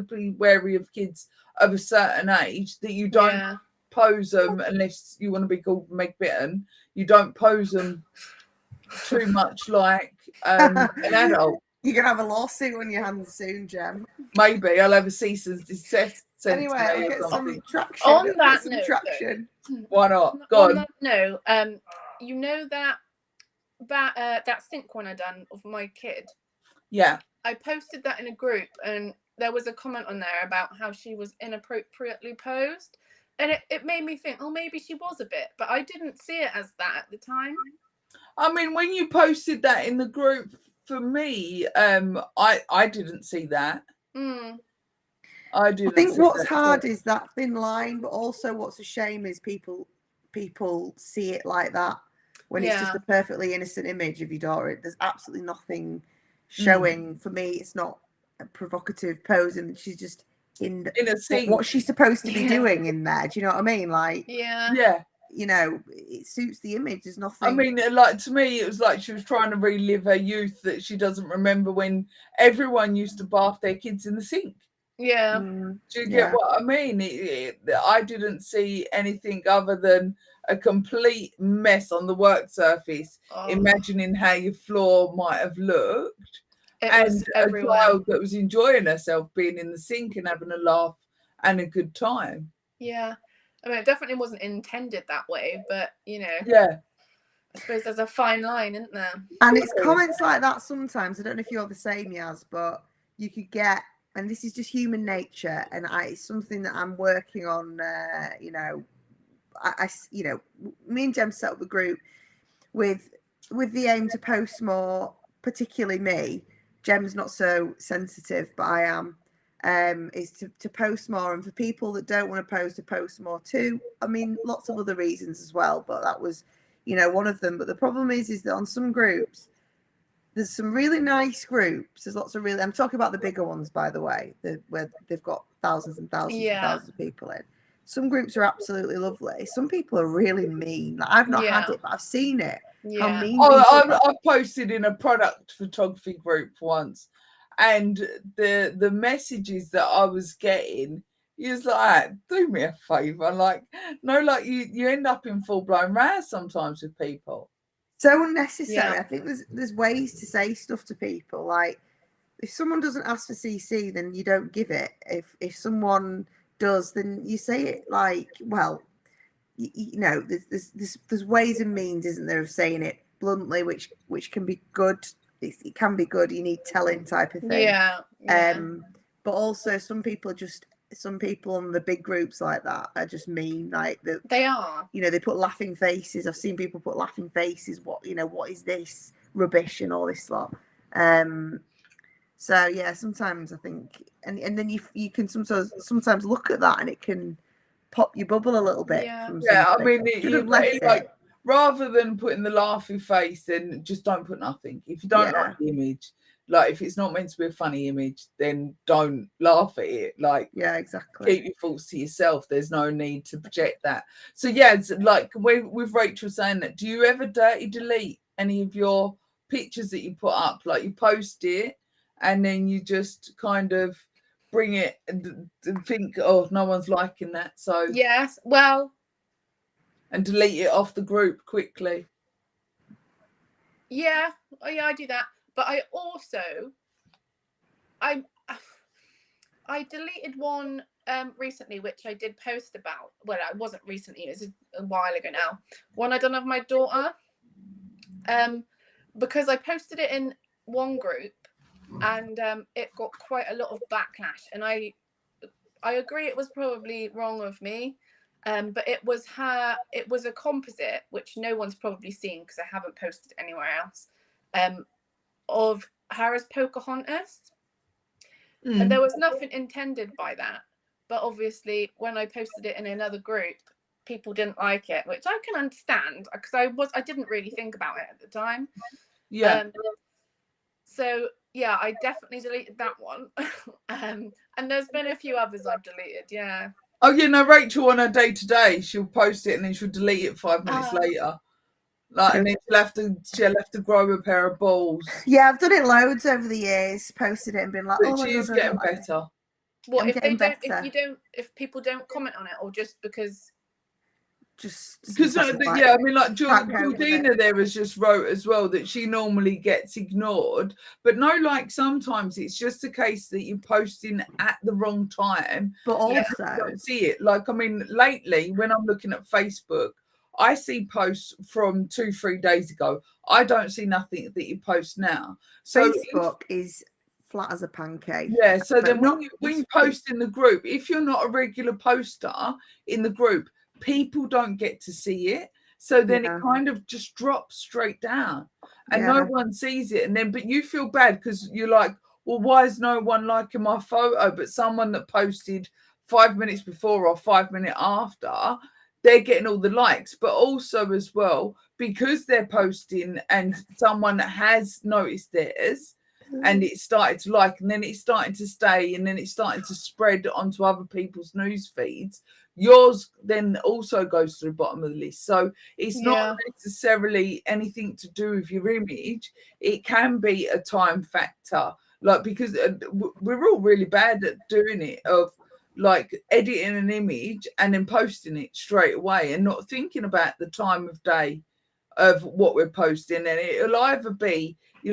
be wary of kids of a certain age, that you don't pose them unless you want to be called Meg Bitten. You don't pose them too much like an adult. You're going to have a lawsuit on your hands soon, Jem. Maybe I'll have a cease and desist. Anyway, I'll get some traction. On that note, traction. Why not? Go on. No, you know that sync one I done of my kid. Yeah. I posted that in a group, and there was a comment on there about how she was inappropriately posed, and it made me think, oh, maybe she was a bit, but I didn't see it as that at the time. I mean, when you posted that in the group, for me, I didn't see that. I think what's hard is that thin line, but also what's a shame is people see it like that when it's just a perfectly innocent image of your daughter. There's absolutely nothing showing. For me, it's not a provocative pose, and she's just in a scene. What she's supposed to be doing in there. Do you know what I mean? Like, yeah. You know, it suits the image. There's nothing. I mean, like to me, it was like she was trying to relive her youth that she doesn't remember, when everyone used to bath their kids in the sink. Yeah. Do you get what I mean? I didn't see anything other than a complete mess on the work surface, imagining how your floor might have looked. And a child that was enjoying herself being in the sink and having a laugh and a good time. Yeah. I mean, it definitely wasn't intended that way, but, you know. Yeah. I suppose there's a fine line, isn't there? And it's comments like that sometimes. I don't know if you're the same, Yaz, but you could get, and this is just human nature, and it's something that I'm working on. You know, you know, me and Jem set up the group with the aim to post more, particularly me. Jem's not so sensitive, but I am. Is to post more, and for people that don't want to post more too. I mean, lots of other reasons as well, but that was, you know, one of them. But the problem is that on some groups, there's some really nice groups. There's lots of really, I'm talking about the bigger ones, by the way, where they've got thousands and thousands and thousands of people in. Some groups are absolutely lovely. Some people are really mean. Like, I've not had it, but I've seen it. Yeah. How mean I've posted in a product photography group once, and the messages that I was getting, he was like, do me a favour. Like, no, like you end up in full-blown rows sometimes with people. So unnecessary. I think there's ways to say stuff to people. Like, if someone doesn't ask for CC, then you don't give it. If someone does, then you say it. Like, well, you know, there's ways and means, isn't there, of saying it bluntly, which can be good. It can be good. You need telling type of thing. Yeah. But also some people on the big groups like that are just mean. Like they are. You know, they put laughing faces. I've seen people put laughing faces. What is this rubbish and all this lot. So yeah, sometimes I think, and then you can sometimes look at that and it can pop your bubble a little bit. Yeah, I mean, like, rather than putting the laughing face, then just don't put nothing. If you don't like the image, like if it's not meant to be a funny image, then don't laugh at it. Like, yeah, exactly. Keep your thoughts to yourself. There's no need to project that. So yeah, it's like with Rachel saying that, do you ever dirty delete any of your pictures that you put up? Like, you post it and then you just kind of bring it and think, oh, no one's liking that, so yes, well, and delete it off the group quickly. Yeah, I do that. But I also, I deleted one recently, which I did post about. Well, it wasn't recently; it was a while ago now. One I done of my daughter, Because I posted it in one group, and it got quite a lot of backlash, and I agree it was probably wrong of me, but it was a composite, which no one's probably seen because I haven't posted anywhere else, of her as Pocahontas. And there was nothing intended by that, but obviously when I posted it in another group, people didn't like it, which I can understand because I didn't really think about it at the time. Yeah. So yeah, I definitely deleted that one. And there's been a few others I've deleted. Yeah. Oh, you know, Rachel on her day-to-day, she'll post it and then she'll delete it 5 minutes later. Like, and then she'll have to grow a pair of balls. Yeah, I've done it loads over the years, posted it and been like, but she is getting better. What if people don't comment on it, or just because? Because I mean, like Georgina there has just wrote as well that she normally gets ignored, but no, like sometimes it's just a case that you're posting at the wrong time, but also don't see it. Like, I mean, lately when I'm looking at Facebook, I see posts from 2-3 days ago. I don't see nothing that you post now. So Facebook is flat as a pancake. Yeah, so then when you post in the group, if you're not a regular poster in the group, people don't get to see it. So then it kind of just drops straight down and no one sees it. And then, but you feel bad because you're like, well, why is no one liking my photo? But someone that posted 5 minutes before or 5 minutes after, they're getting all the likes. But also as well, because they're posting and someone has noticed theirs, and it started to like, and then it's starting to stay, and then it's starting to spread onto other people's news feeds. Yours then also goes to the bottom of the list. So it's not necessarily anything to do with your image. It can be a time factor, like, because we're all really bad at doing it, of like editing an image and then posting it straight away and not thinking about the time of day of what we're posting. And you'll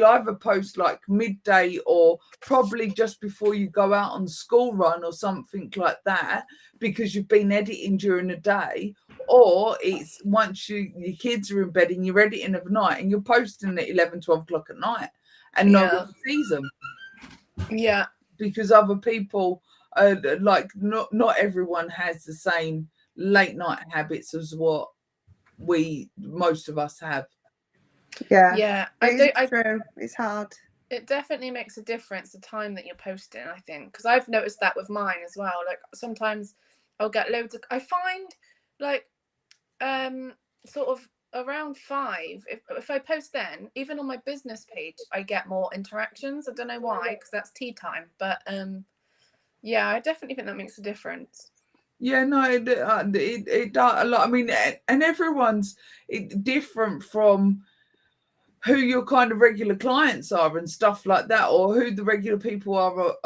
either post like midday or probably just before you go out on school run or something like that, because you've been editing during the day, or it's once your kids are in bed and you're editing of night and you're posting at 11-12 o'clock at night and no one sees them. Yeah, because other people like not everyone has the same late night habits as what most of us have. It's true. It's hard. It definitely makes a difference the time that you're posting, I think, because I've noticed that with mine as well. Like sometimes I'll get loads of, I find like sort of around 5, if I post then, even on my business page, I get more interactions. I don't know why, because that's tea time, but yeah, I definitely think that makes a difference. Yeah, no, it does a lot. I mean, and everyone's different from who your kind of regular clients are and stuff like that, or who the regular people are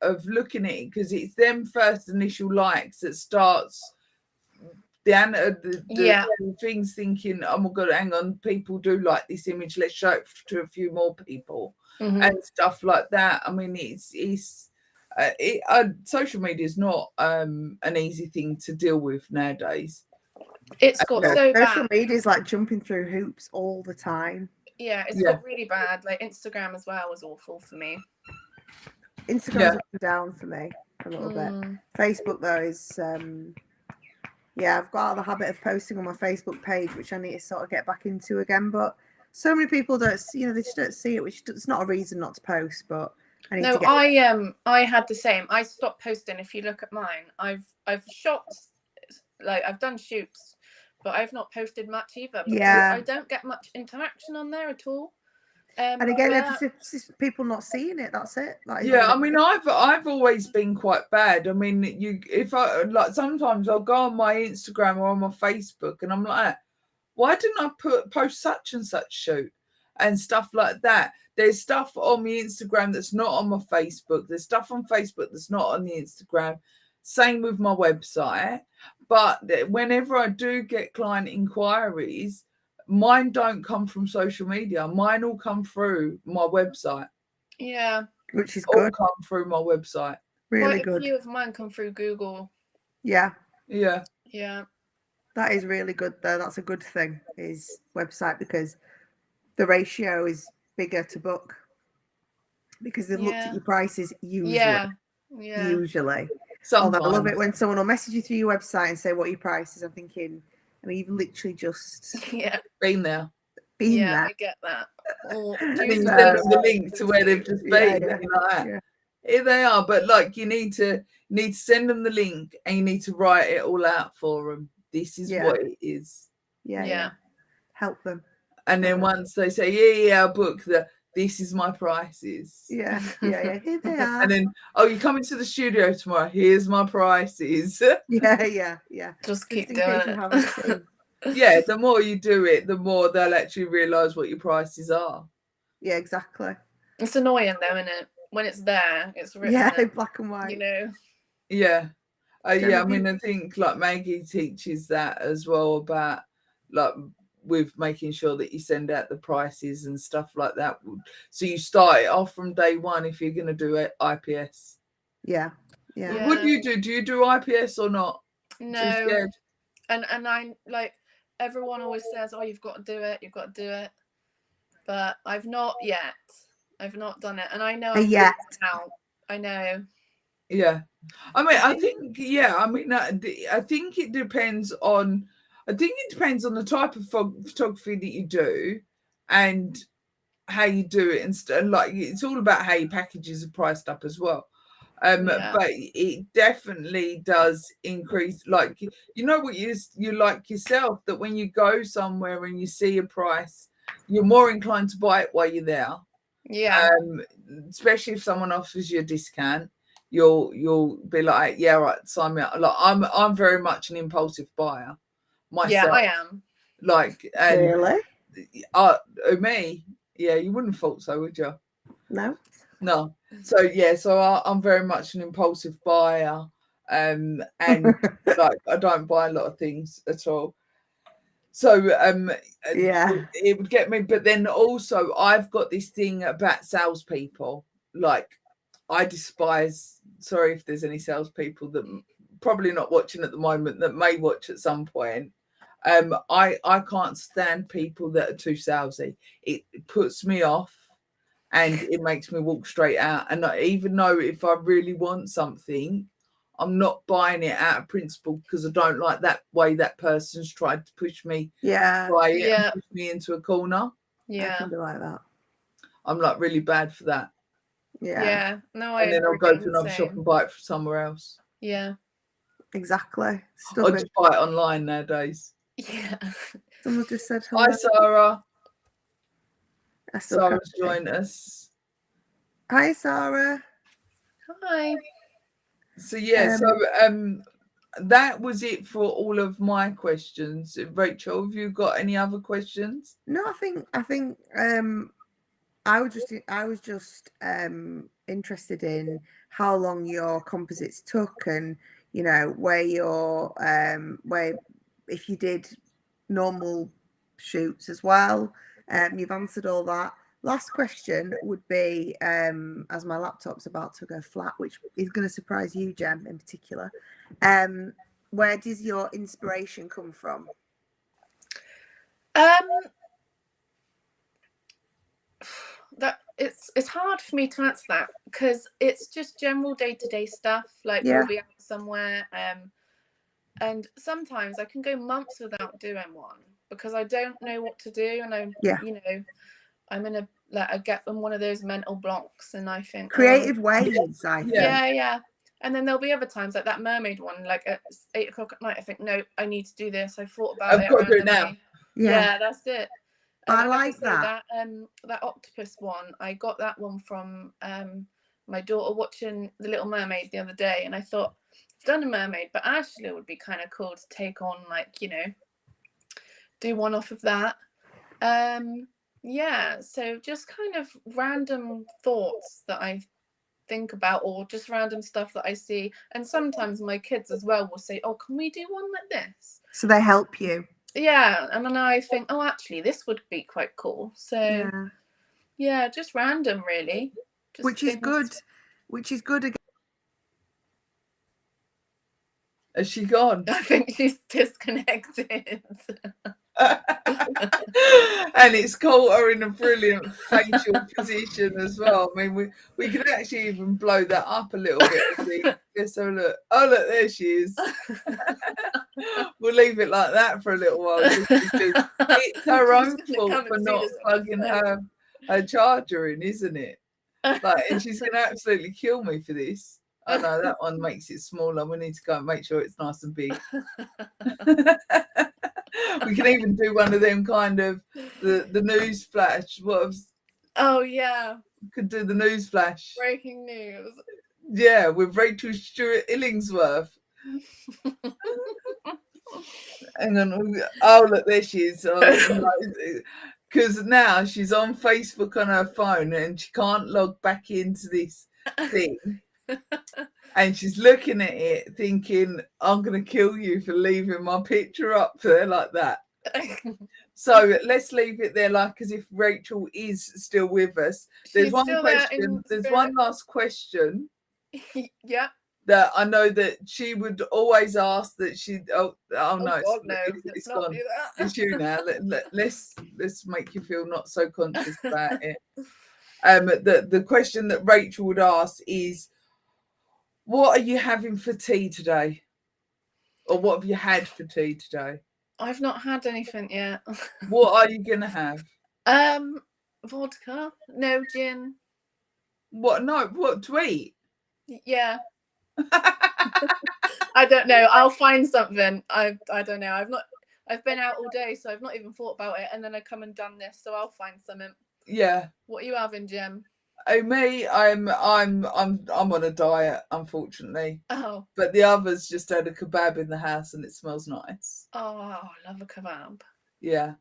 of looking at it, because it's them first initial likes that starts the things, thinking, oh my god, hang on, people do like this image, let's show it to a few more people, and stuff like that. I mean, social media is not an easy thing to deal with nowadays. It's got so bad. Social media is like jumping through hoops all the time. Yeah, it's got really bad. Like Instagram as well was awful for me. Instagram's up and down for me a little bit. Facebook though is I've got out of the habit of posting on my Facebook page, which I need to sort of get back into again. But so many people don't, they just don't see it, which is not a reason not to post. But I had the same. I stopped posting. If you look at mine, I've shot, like I've done shoots, but I've not posted much either. I don't get much interaction on there at all. And again, it's just people not seeing it. That's it. I mean, I've always been quite bad. I mean, if I like, sometimes I'll go on my Instagram or on my Facebook, and I'm like, why didn't I post such and such shoot and stuff like that? There's stuff on my Instagram that's not on my Facebook. There's stuff on Facebook that's not on the Instagram. Same with my website. But whenever I do get client inquiries, mine don't come from social media. Mine all come through my website. Yeah. Which is good. All come through my website. Really good. Quite a few of mine come through Google. Yeah. Yeah. Yeah. That is really good though. That's a good thing, is website, because the ratio is bigger to book because they've looked at your prices usually. Usually. Sometimes. Although I love it when someone will message you through your website and say what your price is. I'm thinking, I mean, you've literally just been there. There. I get that. Or do you send them the link to where they've just been. Here they are, but like you need to send them the link and you need to write it all out for them. This is what it is. Yeah. Help them. And then once they say, I'll book this is my prices. Yeah. Here they are. And then, you're coming to the studio tomorrow. Here's my prices. Yeah. Just keep doing it. Yeah, the more you do it, the more they'll actually realise what your prices are. Yeah, exactly. It's annoying though, isn't it? When it's there, it's written. Yeah, in black and white. You know. Yeah. I mean, I think like Maggie teaches that as well about like with making sure that you send out the prices and stuff like that. So you start it off from day one if you're going to do it IPS. Yeah. What do you do? Do you do IPS or not? No. And I like everyone always says, you've got to do it. But I've not yet. I've not done it, and I know yet. I know. Yeah, I mean, I think I think it depends on. I think it depends on the type of photography that you do, and how you do it, and like it's all about how your packages are priced up as well. But it definitely does increase. Like what you like yourself, that when you go somewhere and you see a price, you're more inclined to buy it while you're there. Yeah. Especially if someone offers you a discount, you'll be like, yeah, right, sign me up. Like I'm very much an impulsive buyer myself. Yeah, I am. Like, and really? Me? Yeah, you wouldn't have thought so, would you? No. So I'm very much an impulsive buyer, and like I don't buy a lot of things at all. So it would get me. But then also I've got this thing about salespeople. Like I despise. Sorry if there's any salespeople that probably not watching at the moment that may watch at some point. I can't stand people that are too salesy. It puts me off. And it makes me walk straight out. And even though if I really want something, I'm not buying it out of principle because I don't like that way that person's tried to push me. And push me into a corner. Yeah, I can be like that. I'm like really bad for that. Yeah. No, and then I'll go to another shop and buy it from somewhere else. Yeah. Exactly. I'll just buy it online nowadays. Yeah. Someone just said hello. Hi, Sarah. Sarah's joined us. Hi, Sarah. Hi. So that was it for all of my questions. Rachel, have you got any other questions? No, I think I was just interested in how long your composites took, and where if you did normal shoots as well. You've answered all that. Last question would be, as my laptop's about to go flat, which is going to surprise you, Jem, in particular. Where does your inspiration come from? That it's hard for me to answer that because it's just general day-to-day stuff. Like we'll be out somewhere, and sometimes I can go months without doing one because I don't know what to do, and I'm in I get them one of those mental blocks, and I think creative waves. I think. Yeah. And then there'll be other times like that mermaid one, like at 8 o'clock at night. I think, no, I need to do this. I thought about it. I've got to do it now. Yeah, that's it. I like that. That octopus one. I got that one from my daughter watching The Little Mermaid the other day, and I thought I've done a mermaid, but actually it would be kind of cool to take on, like, do one off of that. So just kind of random thoughts that I think about, or just random stuff that I see. And sometimes my kids as well will say, oh, can we do one like this? So they help you. Yeah, and then I think, oh, actually this would be quite cool. So just random, really. Which is good again. Has she gone? I think she's disconnected. And it's caught her in a brilliant facial position as well. I mean, we could actually even blow that up a little bit. Just have a look. Oh, look, there she is. We'll leave it like that for a little while, just because it's her own fault for not plugging her charger in, isn't it? Like, and she's going to absolutely kill me for this. I know that one makes it smaller. We need to go and make sure it's nice and big. We can even do one of them kind of the news flash. Oh yeah. Could do the news flash. Breaking news. Yeah, with Rachel Stewart Illingsworth. And then, oh look, there she is. Because now she's on Facebook on her phone and she can't log back into this thing. And she's looking at it thinking, I'm going to kill you for leaving my picture up there like that. So let's leave it there like as if Rachel is still with us. There's one question. There's one last question. Yeah. That I know that she would always ask that she. Oh no, God, no. It's gone. It's you now. Let's make you feel not so conscious about it. The question that Rachel would ask is, what are you having for tea today? Or what have you had for tea today? I've not had anything yet. What are you gonna have? Vodka. No gin. What? No. What to eat? Yeah. I don't know. I'll find something. I don't know. I've been out all day, so I've not even thought about it. And then I come and done this, so I'll find something. Yeah. What are you having, Jim? Oh, me, I'm on a diet, unfortunately. Oh. But the others just had a kebab in the house and it smells nice. Oh, I love a kebab. Yeah.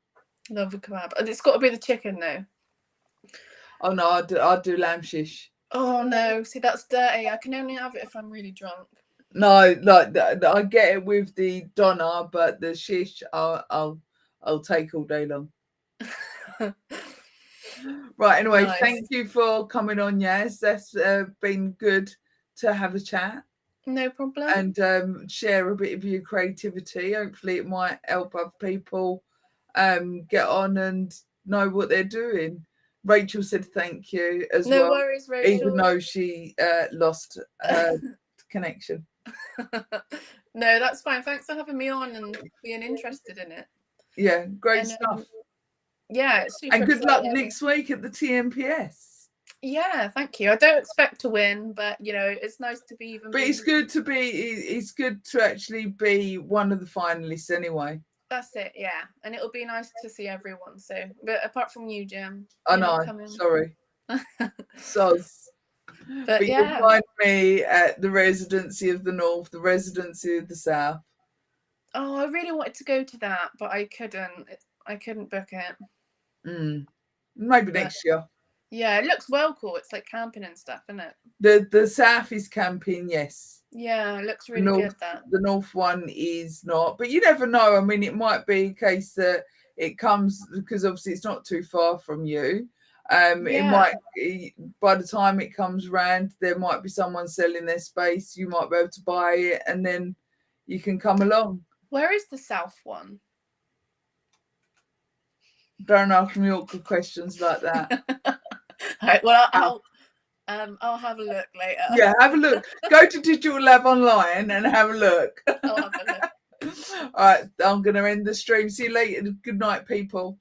Love a kebab. And it's got to be the chicken though. Oh no, I'd do lamb shish. Oh no, see that's dirty. I can only have it if I'm really drunk. No, like I get it with the doner, but the shish I'll take all day long. Right, anyway, nice. Thank you for coming on, Yaz. That's been good to have a chat. No problem. And share a bit of your creativity. Hopefully it might help other people get on and know what they're doing. Rachel said thank you as well. No worries, Rachel. Even though she lost her connection. No, that's fine. Thanks for having me on and being interested in it. Yeah, great stuff. Yeah, it's super and good exciting. luck next week at the TMPS. Yeah, thank you. I don't expect to win, but you know, it's nice to be even. But it's good to be. It's good to actually be one of the finalists anyway. That's it, yeah. And it'll be nice to see everyone. So, but apart from you, Jim. I know. Sorry. Soz. But yeah. You'll find me at the Residency of the North, the Residency of the South. Oh, I really wanted to go to that, but I couldn't. I couldn't book it. Maybe next year. Yeah, it looks well cool. It's like camping and stuff, isn't it? The South is camping, yes. Yeah, it looks really good. The North one is not, but you never know. I mean, it might be a case that it comes because obviously it's not too far from you. It might, by the time it comes round, there might be someone selling their space. You might be able to buy it, and then you can come along. Where is the South one? Don't ask me awkward questions like that. All right, well, I'll have a look later. Yeah, have a look. Go to Digital Lab online and have a look. I'll have a look. All right, I'm going to end the stream. See you later. Good night, people.